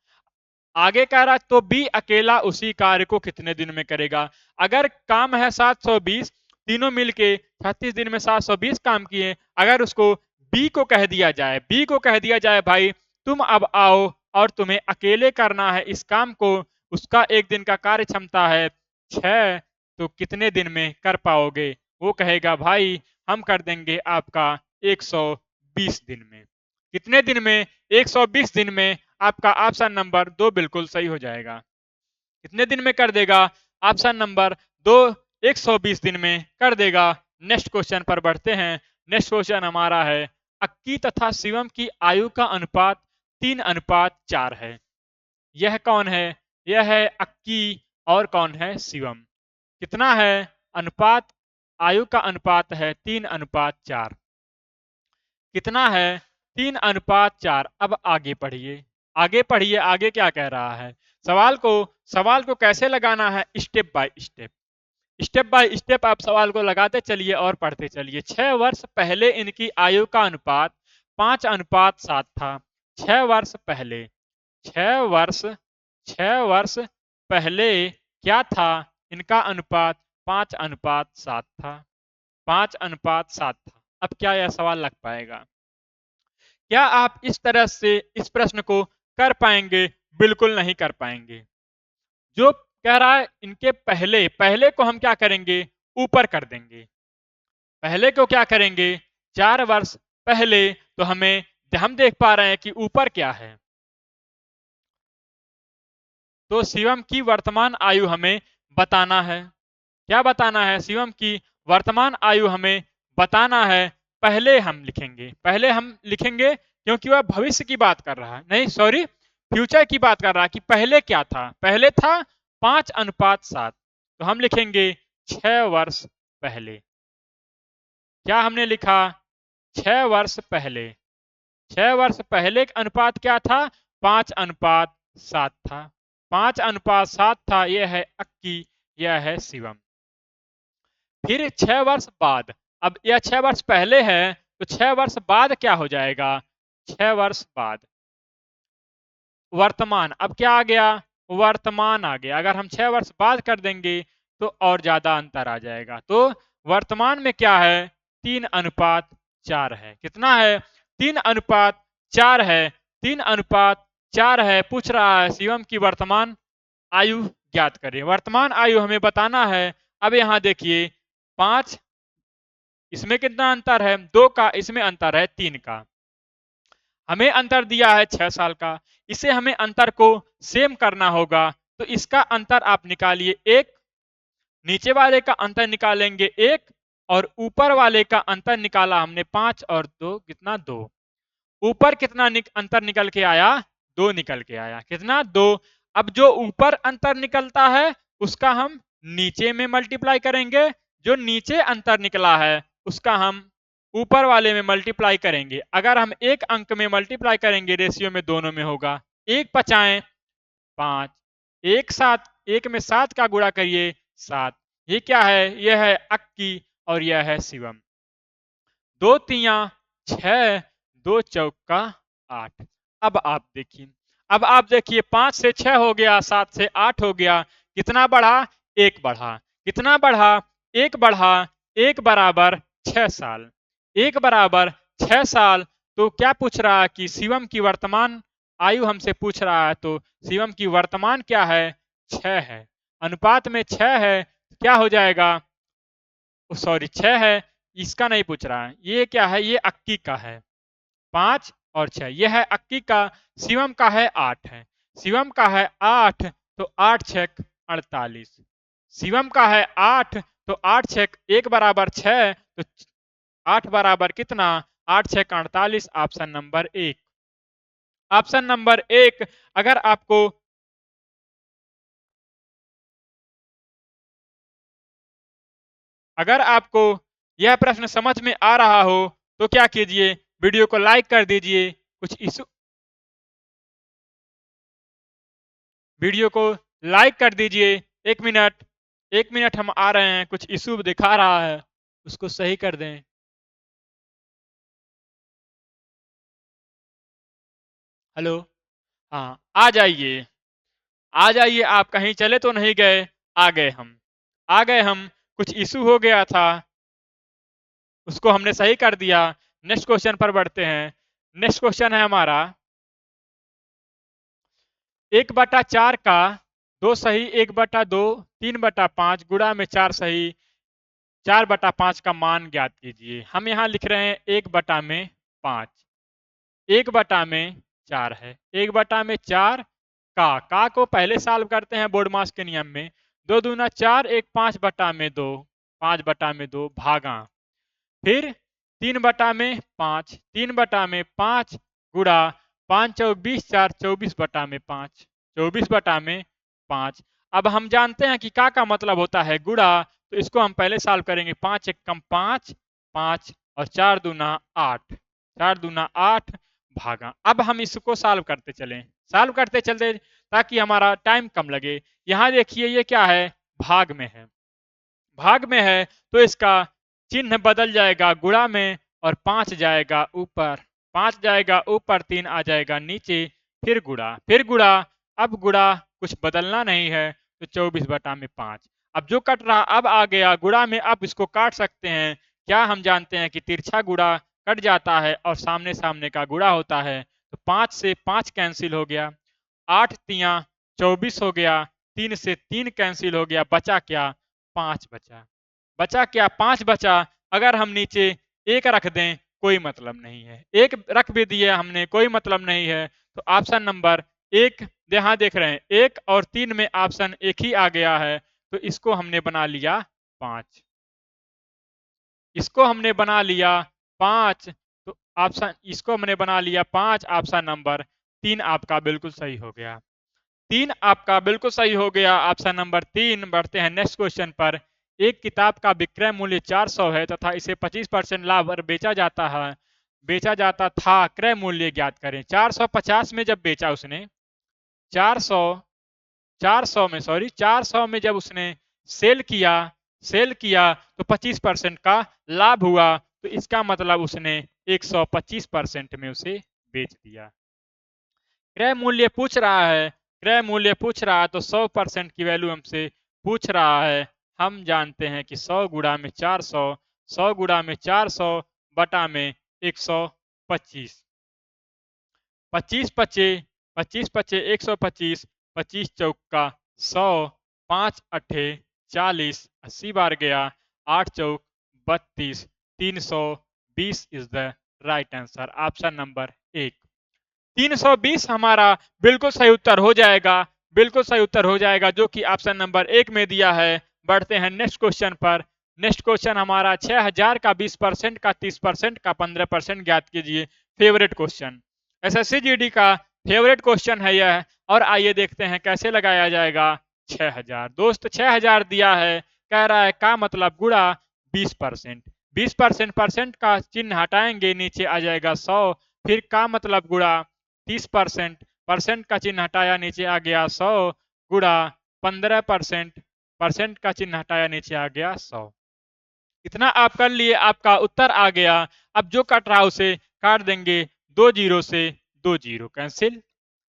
आगे कह रहा है तो बी अकेला उसी कार्य को कितने दिन में करेगा? अगर काम है 720, तीनों मिलके 36 दिन में 720 काम किए, अगर उसको बी को कह दिया जाए, बी को कह दिया जाए भाई तुम अब आओ और तुम्हें अकेले करना है इस काम को, उसका एक दिन का कार्य क्षमता है 6, तो कितने दिन में कर पाओगे? वो कहेगा भाई हम कर देंगे आपका 120 दिन में। कितने दिन में? 120 दिन में। आपका ऑप्शन नंबर 2 बिल्कुल सही हो जाएगा। कितने दिन में कर देगा? ऑप्शन नंबर 2 120 दिन में कर देगा। नेक्स्ट क्वेश्चन पर बढ़ते हैं। नेक्स्ट क्वेश्चन हमारा है, अक्की तथा शिवम की आयु का अनुपात 3:4 है। यह कौन है? यह है अक्की और कौन है? शिवम। कितना है अनुपात? आयु का अनुपात है 3:4। कितना है? 3:4। अब आगे पढ़िए, आगे पढ़िए, आगे क्या कह रहा है? सवाल को कैसे लगाना है? Step by step, step by step आप सवाल को लगाते चलिए और पढ़ते चलिए। 6 वर्ष पहले इनकी आयु का अनुपात 5:7 था। 6 वर्ष पहले, 6 वर्ष 6 वर्ष पहले क्या था? इनका अनुपात 5:7 था। 5:7 था। अब क्या यह सवाल लग पाएगा? क्या आप इस तरह से इस प्रश्न को कर पाएंगे? बिल्कुल नहीं कर पाएंगे। जो कह रहा है इनके पहले, पहले को हम क्या करेंगे? ऊपर कर देंगे। पहले को क्या करेंगे? 4 वर्ष पहले। तो हम देख पा रहे हैं कि ऊपर क्या है, तो शिवम की वर्तमान आयु हमें बताना है। क्या बताना है? शिवम की वर्तमान आयु हमें बताना है। पहले हम लिखेंगे, पहले हम लिखेंगे क्योंकि वह भविष्य की बात कर रहा है, नहीं सॉरी फ्यूचर की बात कर रहा है कि पहले क्या था। पहले था 5:7। तो हम लिखेंगे 6 वर्ष पहले। क्या हमने लिखा? 6 वर्ष पहले। 6 वर्ष पहले का अनुपात क्या था? 5:7 था। 5:7 था। यह है अक्की, यह है शिवम। फिर 6 वर्ष बाद, अब यह 6 वर्ष पहले है तो 6 वर्ष बाद क्या हो जाएगा? 6 वर्ष बाद वर्तमान, अब क्या आ गया? वर्तमान आ गया। अगर हम 6 वर्ष बाद कर देंगे तो और ज्यादा अंतर आ जाएगा। तो वर्तमान में क्या है? 3:4 है। कितना है? 3:4 है। 3:4 है। पूछ रहा है शिवम की वर्तमान आयु ज्ञात करें। वर्तमान आयु हमें बताना है। अब यहां देखिए 5, इसमें कितना अंतर है? 2 का, इसमें अंतर है 3 का। हमें अंतर दिया है 6 साल का। इसे हमें अंतर को सेम करना होगा। तो इसका अंतर आप निकालिए 1, नीचे वाले का अंतर निकालेंगे 1 और ऊपर वाले का अंतर निकाला हमने 5 और 2 कितना? 2। ऊपर कितना अंतर निकल के आया? 2 निकल के आया। कितना? 2। अब जो ऊपर अंतर निकलता है उसका हम नीचे में मल्टीप्लाई करेंगे, जो नीचे अंतर निकला है उसका हम ऊपर वाले में मल्टीप्लाई करेंगे। अगर हम एक अंक में मल्टीप्लाई करेंगे रेशियो में दोनों में होगा। 1 पचाएं 5, 1 7, 1 में 7 का गुणा करिए 7। ये क्या है? यह है अक्की और यह है शिवम। 2 तिया 6, 2 चौका 8। अब आप देखिए 5 से 6 हो गया, 7 से 8 हो गया। कितना बढ़ा? 1 बढ़ा। कितना बढ़ा? 1 बढ़ा। 1 बराबर 6 साल। 1 बराबर 6 साल। तो क्या पूछ रहा है कि शिवम की वर्तमान आयु हमसे पूछ रहा है। तो शिवम की वर्तमान क्या है? 6 है। अनुपात में 6 है। क्या हो जाएगा? सॉरी 6 है। इसका नहीं पूछ रहा है। ये क्या है? ये अक्की का है। 5 और 6 यह है अक्की का। शिवम का है 8 है। शिवम का है 8, तो 8 छक 48। शिवम का है 8, तो 8 छक 1 बराबर 6, तो 8 बराबर कितना? 8 छक 48। Option number 1। Option number 1। अगर आपको अगर आपको यह प्रश्न समझ में आ रहा हो तो क्या कीजिए? वीडियो को लाइक कर दीजिए। कुछ इशू वीडियो को लाइक कर दीजिए। 1 मिनट, 1 मिनट हम आ रहे हैं। कुछ इशू दिखा रहा है, उसको सही कर दें। हेलो, हाँ आ जाइए। आ जाइए, आप कहीं चले तो नहीं गए? आ गए हम। आ गए हम। कुछ इशू हो गया था, उसको हमने सही कर दिया। नेक्स्ट क्वेश्चन पर बढ़ते हैं। नेक्स्ट क्वेश्चन है हमारा 1/4 का 2 सही, 1/2, 3/5 गुणा में 4 सही, 4/5 का मान ज्ञात कीजिए। हम यहाँ लिख रहे हैं 1/5। 1/4 है। 1/4 का को पहले सॉल्व करते हैं बोर्ड मास के नियम में। 2 दूना 4, 1 5/2, 5/2 भागा। फिर 3/5, 3/5 गुणा 5 चौक 20, 4 24/5, 24/5। अब हम जानते हैं कि का मतलब होता है गुणा, तो इसको हम पहले सॉल्व करेंगे। 5 1 कम 5, 5 और 4 दूना 8, 4 दूना 8 भागा। अब हम इसको सॉल्व करते चलें, सॉल्व करते चलते ताकि हमारा टाइम कम लगे। यहाँ देखिए ये क्या है? भाग में है। भाग में है तो इसका चिन्ह बदल जाएगा गुणा में, और 5 जाएगा ऊपर, 5 जाएगा ऊपर, 3 आ जाएगा नीचे। फिर गुणा, फिर गुणा। अब गुणा कुछ बदलना नहीं है, तो 24/5। अब जो कट रहा अब आ गया गुणा में। अब इसको काट सकते हैं। क्या हम जानते हैं कि तिरछा गुणा कट जाता है और सामने सामने का गुणा होता है। तो 5 से 5 कैंसिल हो गया, 8 तिया 24 हो गया, 3 से 3 कैंसिल हो गया, बचा क्या? 5 बचा। बचा क्या? 5 बचा। अगर हम नीचे 1 रख दें कोई मतलब नहीं है, 1 रख भी दिए हमने कोई मतलब नहीं है। तो ऑप्शन नंबर 1 यहाँ देख रहे हैं 1 और 3 में ऑप्शन एक ही आ गया है। तो इसको हमने बना लिया 5। इसको हमने बना लिया 5। तो ऑप्शन इसको हमने बना लिया 5। ऑप्शन नंबर 3 आपका बिल्कुल सही हो गया। 3 आपका बिल्कुल सही हो गया। Option number 3। बढ़ते हैं नेक्स्ट क्वेश्चन पर। एक किताब का विक्रय मूल्य 400 है तथा इसे 25% लाभ पर बेचा जाता था। क्रय मूल्य ज्ञात करें। 450 में जब बेचा उसने, 400 400 में, सॉरी 400 में जब उसने सेल किया तो 25% का लाभ हुआ। तो इसका मतलब उसने 125% में उसे बेच दिया। क्रय मूल्य पूछ रहा है, क्रय मूल्य पूछ रहा है तो 100% की वैल्यू हमसे पूछ रहा है। हम जानते हैं कि 100 गुणा में 400, 100 गुणा में 400 बटा में 125, 25 पचे 25 पचे 125, 25 चौका 100, 5 अठे 40, 80 बार गया, 8 चौक 32, 320 is the right answer, option number 1। 320 हमारा बिल्कुल सही उत्तर हो जाएगा, बिल्कुल सही उत्तर हो जाएगा, जो कि ऑप्शन नंबर 1 में दिया है। बढ़ते हैं नेक्स्ट क्वेश्चन पर। नेक्स्ट क्वेश्चन हमारा 6000 का 20% का 30% का 15% ज्ञात कीजिए। फेवरेट क्वेश्चन, एसएससी जीडी का फेवरेट क्वेश्चन है यह। और आइए देखते हैं कैसे लगाया जाएगा। 6000 दोस्त 6000 दिया है, कह रहा है का मतलब गुणा 20%, 20% परसेंट का चिन्ह हटाएंगे नीचे आ जाएगा 100, फिर का मतलब गुणा 30%, परसेंट का चिन्ह हटाया नीचे आ गया 100, गुणा 15%, परसेंट का चिन्ह हटाया नीचे आ गया 100। इतना आप कर लिए, आपका उत्तर आ गया। अब जो कट रहा उसे काट देंगे, 2 जीरो से 2 जीरो कैंसिल,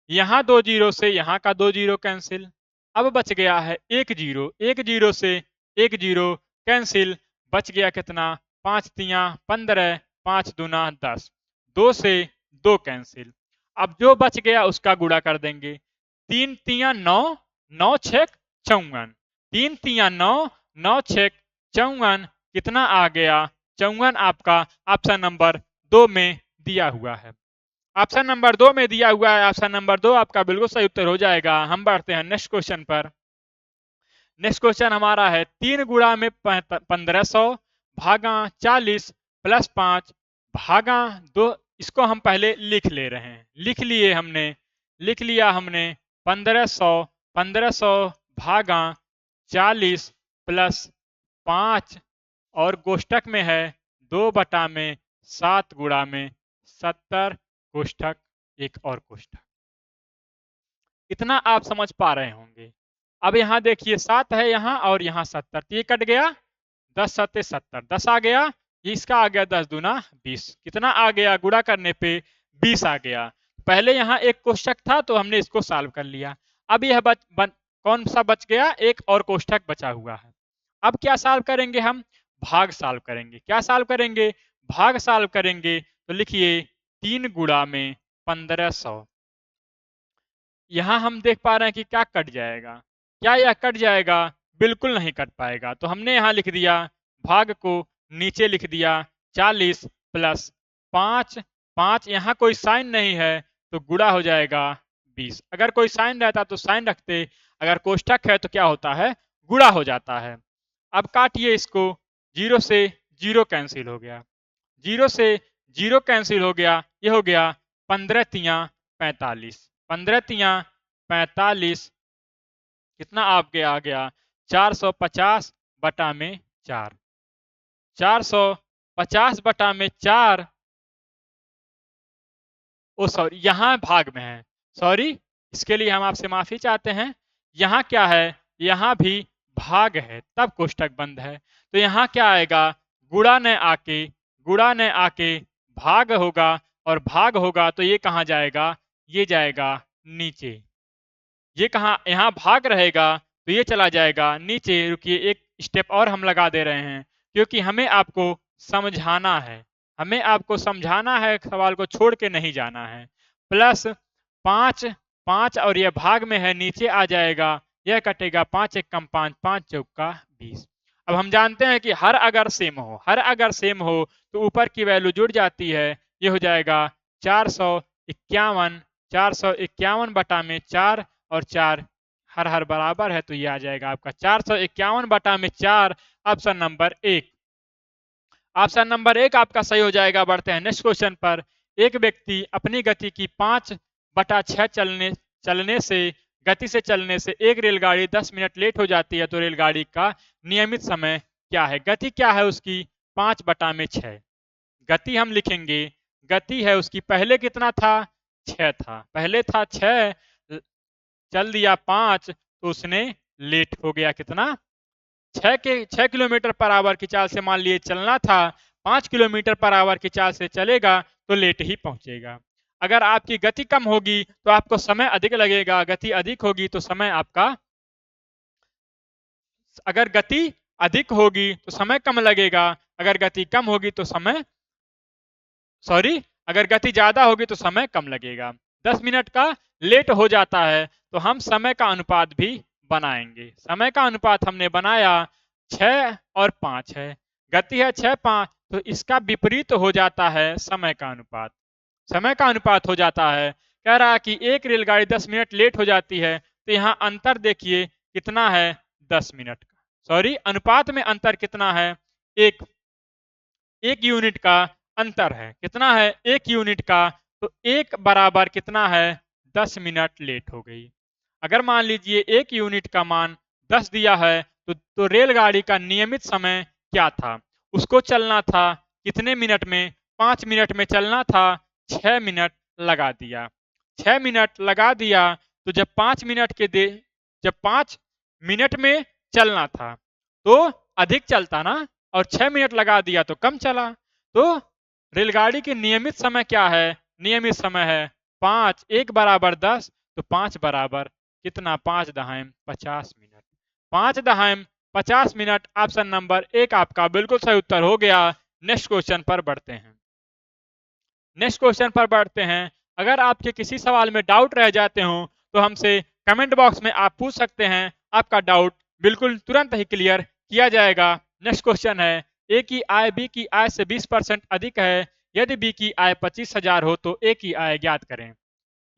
यहाँ 2 जीरो से यहाँ का 2 जीरो कैंसिल। अब बच गया है 1 जीरो, 1 जीरो से 1 जीरो कैंसिल, बच गया कितना 5 तिया 15, 5 दूना 10, 2 से 2 कैंसिल। अब जो बच गया उसका गुणा कर देंगे, 3 तिया 9, 9 छेक 54, 3 तिया 9, 9 छेक 54, कितना आ गया 54, आपका ऑप्शन नंबर 2 में दिया हुआ है। ऑप्शन नंबर 2 में दिया हुआ है, ऑप्शन नंबर 2 आपका बिल्कुल सही उत्तर हो जाएगा। हम बढ़ते हैं नेक्स्ट क्वेश्चन पर। नेक्स्ट क्वेश्चन हमारा है 3 गुणा में 1500 भागा 40 प्लस 5 भागा 2। इसको हम पहले लिख ले रहे हैं, लिख लिए हमने, लिख लिया हमने 1500, 1500 भागा 40 प्लस 5 और कोष्टक में है 2 बटा में 7 गुणा में 70 कोष्ठक एक और कोष्ठक। इतना आप समझ पा रहे होंगे। अब यहाँ देखिए 7 है यहाँ और यहाँ 70, ये कट गया, 10 सत्ते 70, 10 आ गया, इसका आ गया 10 दूना 20, कितना आ गया गुणा करने पे 20 आ गया। पहले यहाँ एक कोष्ठक था तो हमने इसको सॉल्व कर लिया। अब यह कौन सा बच गया, एक और कोष्ठक बचा हुआ है। अब क्या सॉल्व करेंगे, हम भाग सॉल्व करेंगे। क्या सॉल्व करेंगे, भाग सॉल्व करेंगे। तो लिखिए 3 गुणा में 1500, यहां हम देख पा रहे हैं कि क्या कट जाएगा, क्या यह कट जाएगा, बिल्कुल नहीं कट पाएगा। तो हमने यहां लिख दिया, भाग को नीचे लिख दिया 40 प्लस 5, 5 यहां कोई साइन नहीं है तो गुणा हो जाएगा 20। अगर कोई साइन रहता तो साइन रखते, अगर कोष्ठक है तो क्या होता है, गुणा हो जाता है। अब काटिए इसको, 0 से 0 कैंसिल हो गया, 0 से 0 कैंसिल हो गया, ये हो गया 15 तिया 45, 15 तिया 45, कितना आपके आ गया 450 बटा में 4, 450 बटा में 4, ओ सॉरी यहाँ भाग में है, सॉरी इसके लिए हम आपसे माफी चाहते हैं। यहाँ क्या है, यहाँ भी भाग है तब कोष्ठक बंद है। तो यहाँ क्या आएगा, गुणा ने आके, गुणा ने आके भाग होगा, और भाग होगा तो ये कहाँ जाएगा, ये जाएगा नीचे। ये कहाँ, यहाँ भाग रहेगा तो ये चला जाएगा नीचे। रुकिए एक स्टेप और हम लगा दे रहे हैं, क्योंकि हमें आपको समझाना है, हमें आपको समझाना है, सवाल को छोड़ के नहीं जाना है। प्लस 5, 5 और यह भाग में है, नीचे आ जाएगा, यह कटेगा 5 एक कम 5, 5 चौका 20। अब हम जानते हैं कि हर अगर सेम हो, हर अगर सेम हो तो ऊपर की वैल्यू जुड़ जाती है। ये हो जाएगा 451, 451 बटा में 4 और 4 हर हर बराबर है, तो ये आ जाएगा आपका 451 बटा में 4, ऑप्शन नंबर 1। ऑप्शन नंबर 1 आपका सही हो जाएगा। बढ़ते हैं नेक्स्ट क्वेश्चन पर। एक व्यक्ति अपनी गति की 5/6 चलने से गति से चलने से एक रेलगाड़ी 10 मिनट लेट हो जाती है, तो रेलगाड़ी का नियमित समय क्या है। गति क्या है उसकी, 5/6। गति हम लिखेंगे, गति है उसकी, पहले कितना था 6 था, पहले था 6, चल दिया 5 तो उसने लेट हो गया कितना 6 किलोमीटर पर आवर की चाल से मान लिए चलना था, 5 किलोमीटर पर आवर की चाल से चलेगा तो लेट ही पहुंचेगा। अगर आपकी गति कम होगी तो आपको समय अधिक लगेगा, गति अधिक होगी तो समय आपका, अगर गति अधिक होगी तो समय कम लगेगा, अगर गति कम होगी तो समय, सॉरी, अगर गति ज्यादा होगी तो समय कम लगेगा। 10 मिनट का लेट हो जाता है तो हम समय का अनुपात भी बनाएंगे। समय का अनुपात हमने बनाया 6 और 5 है, गति है 6 5, तो इसका विपरीत हो जाता है समय का अनुपात। समय का अनुपात हो जाता है, कह रहा है कि एक रेलगाड़ी 10 मिनट लेट हो जाती है तो यहाँ अंतर देखिए कितना है, 10 मिनट का, सॉरी, अनुपात में अंतर कितना है, एक एक यूनिट का अंतर है। कितना है, एक यूनिट का, तो एक बराबर कितना है, 10 मिनट लेट हो गई। अगर मान लीजिए एक यूनिट का मान 10 दिया है तो रेलगाड़ी का नियमित समय क्या था, उसको चलना था कितने मिनट में, 5 मिनट में चलना था, 6 मिनट लगा दिया। 6 मिनट लगा दिया तो जब 5 मिनट के दे जब 5 मिनट में चलना था तो अधिक चलता ना, और 6 मिनट लगा दिया तो कम चला। तो रेलगाड़ी के नियमित समय क्या है, नियमित समय है 5, 1 बराबर 10, तो 5 बराबर कितना, 5 दहाइम 50 मिनट। 5 दहाइम 50 मिनट, ऑप्शन नंबर 1 आपका बिल्कुल सही उत्तर हो गया। नेक्स्ट क्वेश्चन पर बढ़ते हैं। नेक्स्ट क्वेश्चन पर बढ़ते हैं। अगर आपके किसी सवाल में डाउट रह जाते हो तो हमसे कमेंट बॉक्स में आप पूछ सकते हैं, आपका डाउट बिल्कुल तुरंत ही क्लियर किया जाएगा। नेक्स्ट क्वेश्चन है, ए की आय बी की आय से 20% अधिक है, यदि बी की आय 25,000 हो तो ए की आय ज्ञात करें।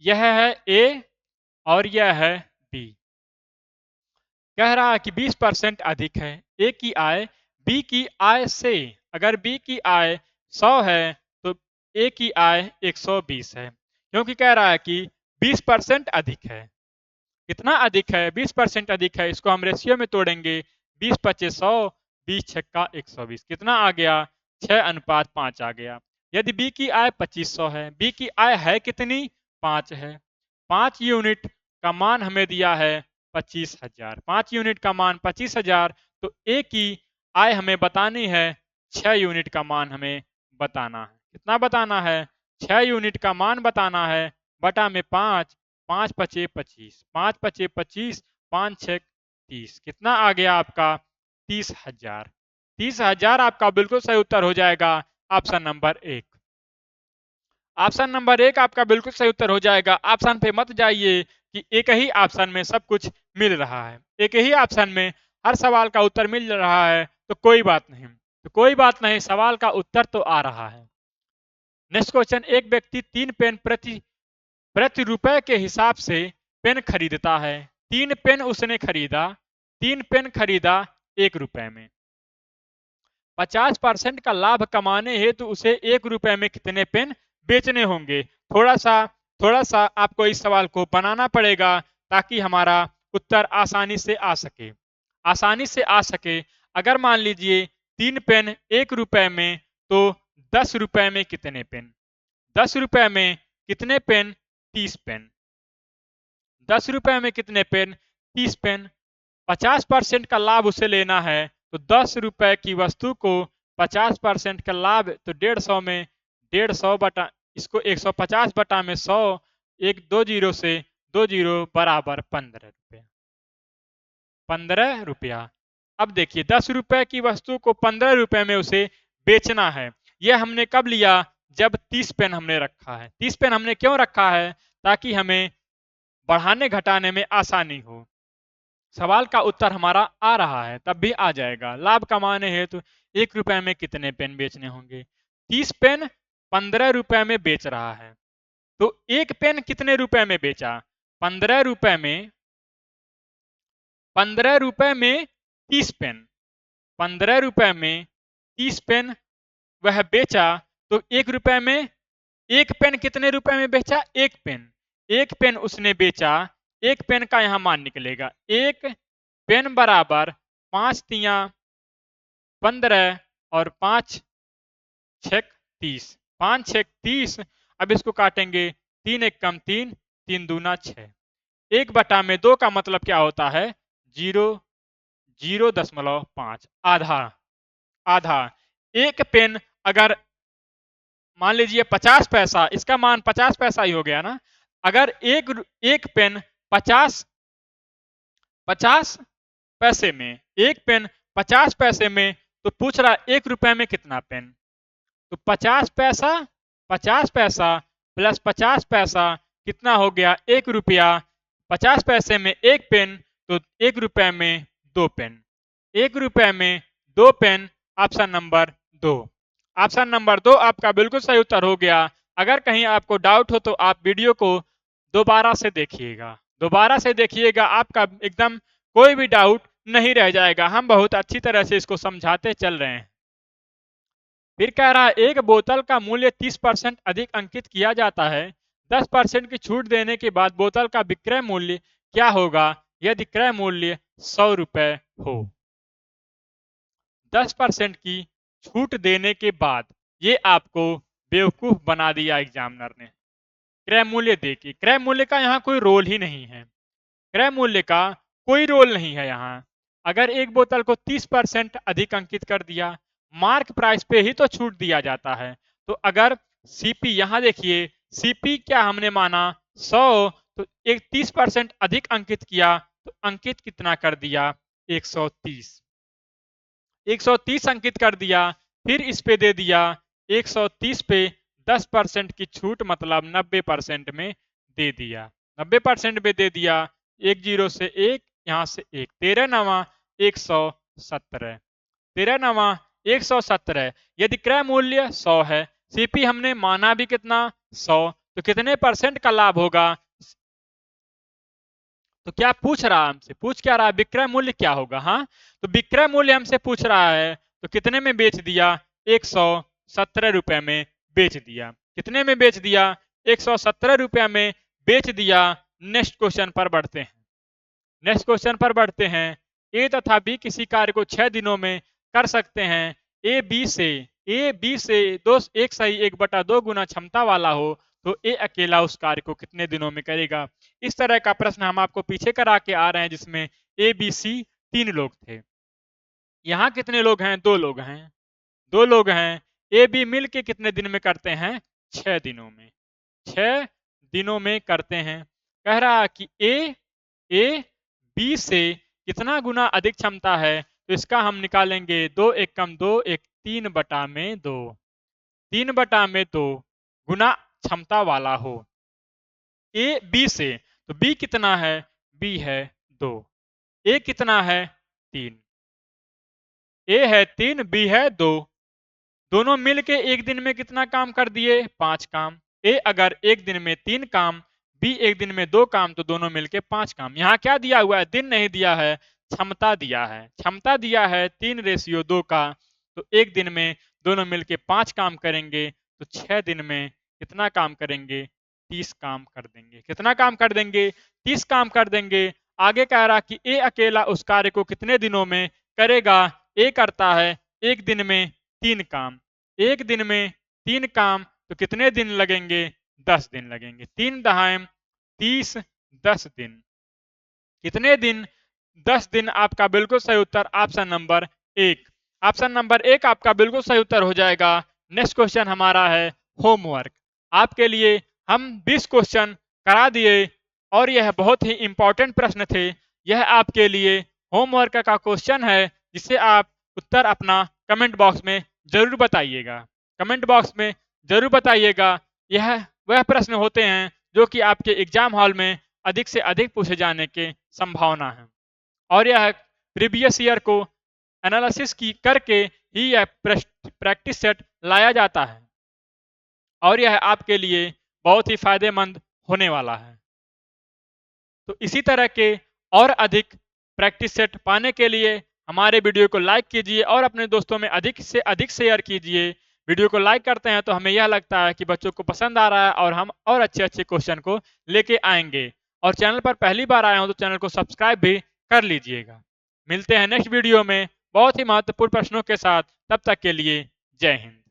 यह है ए और यह है बी। कह रहा है कि 20% अधिक है ए की आय बी की आय से, अगर बी की आय 100 है तो ए की आय 120 है, क्योंकि कह रहा है कि 20% अधिक है। कितना अधिक है, 20% अधिक है, इसको हम रेशियो में तोड़ेंगे, 20 25 100, 20 छक्का 120, कितना आ गया, 6:5 आ गया। यदि बी की आय 2500 है, बी की आय है कितनी, 5 है, 5 यूनिट का मान हमें दिया है 25,000, 5 यूनिट का मान 25,000, तो ए की आय हमें बतानी है, 6 यूनिट का मान हमें बताना है। कितना बताना है, 6 यूनिट का मान बताना है, बटा में 5, 5 पचे 25, 5 पचे 25, 5 6 30, कितना आ गया आपका, 30,000। 30,000 आपका बिल्कुल सही उत्तर हो जाएगा, ऑप्शन नंबर 1। ऑप्शन नंबर 1 आपका बिल्कुल सही उत्तर हो जाएगा। ऑप्शन पे मत जाइए कि एक ही ऑप्शन में सब कुछ मिल रहा है, एक ही ऑप्शन में हर सवाल का उत्तर मिल रहा है तो कोई बात नहीं, तो कोई बात नहीं, सवाल का उत्तर तो आ रहा है। नेक्स्ट क्वेश्चन, एक व्यक्ति 3 पेन प्रति प्रति रुपए के हिसाब से पेन खरीदता है। 3 पेन उसने खरीदा, 3 पेन खरीदा 1 रुपए में। 50% का लाभ कमाने हेतु उसे 1 रुपए में कितने पेन बेचने होंगे। थोड़ा सा आपको इस सवाल को बनाना पड़ेगा ताकि हमारा उत्तर आसानी से आ सके, आसानी से आ सके। अगर मान लीजिए 3 पेन 1 रुपए में, तो 10 रुपए में कितने पेन, 10 रुपए में कितने पेन, 30 पेन। 10 रुपए में कितने पेन, 30 पेन। 50% का लाभ उसे लेना है तो 10 रुपए की वस्तु को 50% का लाभ, तो 150 में 150 बटा, इसको 150 बटा में 100, एक 2 जीरो से 2 जीरो बराबर 15 रुपया, 15 रुपया। अब देखिए 10 रुपए की वस्तु को 15 रुपए में उसे बेचना है। यह हमने कब लिया, जब 30 पेन हमने रखा है। 30 पेन हमने क्यों रखा है, ताकि हमें बढ़ाने घटाने में आसानी हो। सवाल का उत्तर हमारा आ रहा है तब भी आ जाएगा। लाभ कमाने हेतु 1 रुपए में कितने पेन बेचने होंगे, 30 पेन 15 रुपए में बेच रहा है, तो एक पेन कितने रुपए में बेचा, 15 रुपए में, 15 रुपए में 30 पेन, 15 रुपए में 30 पेन वह बेचा, तो 1 रुपए में एक पेन कितने रुपए में बेचा, एक पेन, एक पेन उसने बेचा, एक पेन का यहां मान निकलेगा, एक पेन बराबर 5 तिया 15 और 5 छक 30, 5 छक 30। अब इसको काटेंगे, 3 एक कम 3, 3 दूना 6, 1 बटा में 2 का मतलब क्या होता है, 0.05, आधा, आधा। एक पेन अगर मान लीजिए 50 पैसा, इसका मान 50 पैसा ही हो गया ना। अगर एक पेन 50 पैसे में, एक पेन 50 पैसे में, तो पूछ रहा 1 रुपए में कितना पेन। तो 50 पैसा प्लस 50 पैसा कितना हो गया, 1 रुपया। 50 पैसे में एक पेन, तो 1 रुपए में 2 पेन। 1 रुपए में 2 pen, option number 2। Option number 2 आपका बिल्कुल सही उत्तर हो गया। अगर कहीं आपको डाउट हो तो आप वीडियो को दोबारा से देखिएगा, दोबारा से देखिएगा, आपका एकदम कोई भी डाउट नहीं रह जाएगा। हम बहुत अच्छी तरह से इसको समझाते चल रहे हैं। फिर कह रहा है एक बोतल का मूल्य 30% अधिक अंकित किया जाता है। 10% की छूट देने के बाद बोतल का विक्रय मूल्य क्या होगा यदि क्रय मूल्य 100 रुपए हो। 10% की छूट देने के बाद ये आपको बेवकूफ बना दिया एग्जामिनर ने। क्रय मूल्य देखिए, क्रय मूल्य का यहाँ कोई रोल ही नहीं है। क्रय मूल्य का कोई रोल नहीं है यहाँ। अगर एक बोतल को 30% अधिक अंकित कर दिया, मार्क प्राइस पे ही तो छूट दिया जाता है। तो अगर सीपी, यहाँ देखिए सीपी क्या हमने माना 100, तो एक 30% अधिक अंकित किया तो अंकित कितना कर दिया 130। 130 अंकित कर दिया, फिर इस पे दे दिया 130 पे 10% की छूट, मतलब 90% में दे दिया। 90% में दे दिया, 10 से 1, यहाँ से 1, 13 नवा 117, 13 नवा 117। यदि क्रय मूल्य 100 है, सीपी हमने माना भी कितना 100, तो कितने परसेंट का लाभ होगा। तो क्या पूछ रहा है हमसे, पूछ क्या रहा है, विक्रय मूल्य क्या होगा। हाँ, तो विक्रय मूल्य हमसे पूछ रहा है, तो कितने में बेच दिया 117 रुपए में बेच दिया। कितने में बेच दिया 117 रुपए में बेच दिया। नेक्स्ट क्वेश्चन पर बढ़ते हैं। नेक्स्ट क्वेश्चन पर बढ़ते हैं। ए तथा बी किसी कार्य को 6 दिनों में कर सकते हैं। ए बी से दो एक सही 1/2 गुना क्षमता वाला हो तो ए अकेला उस कार्य को कितने दिनों में करेगा। इस तरह का प्रश्न हम आपको पीछे करा के आ रहे हैं, जिसमें ए बी सी 3 लोग थे। यहाँ कितने लोग हैं, 2 लोग हैं। 2 लोग हैं। ए बी मिल के कितने दिन में करते हैं, 6 दिनों में। 6 दिनों में करते हैं। कह रहा है कि ए बी से कितना गुना अधिक क्षमता है, तो इसका हम निकालेंगे 2 एकम 2 1 3/2, 3/2 गुना क्षमता वाला हो ए बी से। तो बी कितना है, बी है 2, ए कितना है 3, ए है 3, बी है 2। दोनों मिलके एक दिन में कितना काम कर दिए, 5 काम। ए अगर एक दिन में 3 काम, बी एक दिन में 2 काम, तो दोनों मिलके 5 काम। यहाँ क्या दिया हुआ है, दिन नहीं दिया है, क्षमता दिया है। क्षमता दिया है 3:2 का, तो एक दिन में दोनों मिलके 5 काम करेंगे, तो 6 दिन में कितना काम करेंगे, 30 काम कर देंगे। कितना काम कर देंगे, 30 काम कर देंगे। आगे कह रहा कि ए अकेला उस कार्य को कितने दिनों में करेगा। ए करता है एक दिन में 3 काम। एक दिन में 3 काम, तो कितने दिन लगेंगे, 10 दिन लगेंगे। 3 दहाई 30, 10 दिन। कितने दिन, 10 दिन। आपका बिल्कुल सही उत्तर ऑप्शन नंबर 1। ऑप्शन नंबर 1 आपका बिल्कुल सही उत्तर हो जाएगा। नेक्स्ट क्वेश्चन हमारा है होमवर्क। आपके लिए हम 20 क्वेश्चन करा दिए और यह बहुत ही इंपॉर्टेंट प्रश्न थे। यह आपके लिए होमवर्क का क्वेश्चन है, जिसे आप उत्तर अपना कमेंट बॉक्स में जरूर बताइएगा। कमेंट बॉक्स में जरूर बताइएगा। यह वह प्रश्न होते हैं जो कि आपके एग्जाम हॉल में अधिक से अधिक पूछे जाने के संभावना है, और यह प्रीवियस ईयर को एनालिसिस की करके ही यह प्रैक्टिस सेट लाया जाता है, और यह आपके लिए बहुत ही फायदेमंद होने वाला है। तो इसी तरह के और अधिक प्रैक्टिस सेट पाने के लिए हमारे वीडियो को लाइक कीजिए और अपने दोस्तों में अधिक से अधिक शेयर कीजिए। वीडियो को लाइक करते हैं तो हमें यह लगता है कि बच्चों को पसंद आ रहा है और हम और अच्छे अच्छे क्वेश्चन को लेके आएंगे। और चैनल पर पहली बार आए हो तो चैनल को सब्सक्राइब भी कर लीजिएगा। मिलते हैं नेक्स्ट वीडियो में बहुत ही महत्वपूर्ण प्रश्नों के साथ। तब तक के लिए जय हिंद।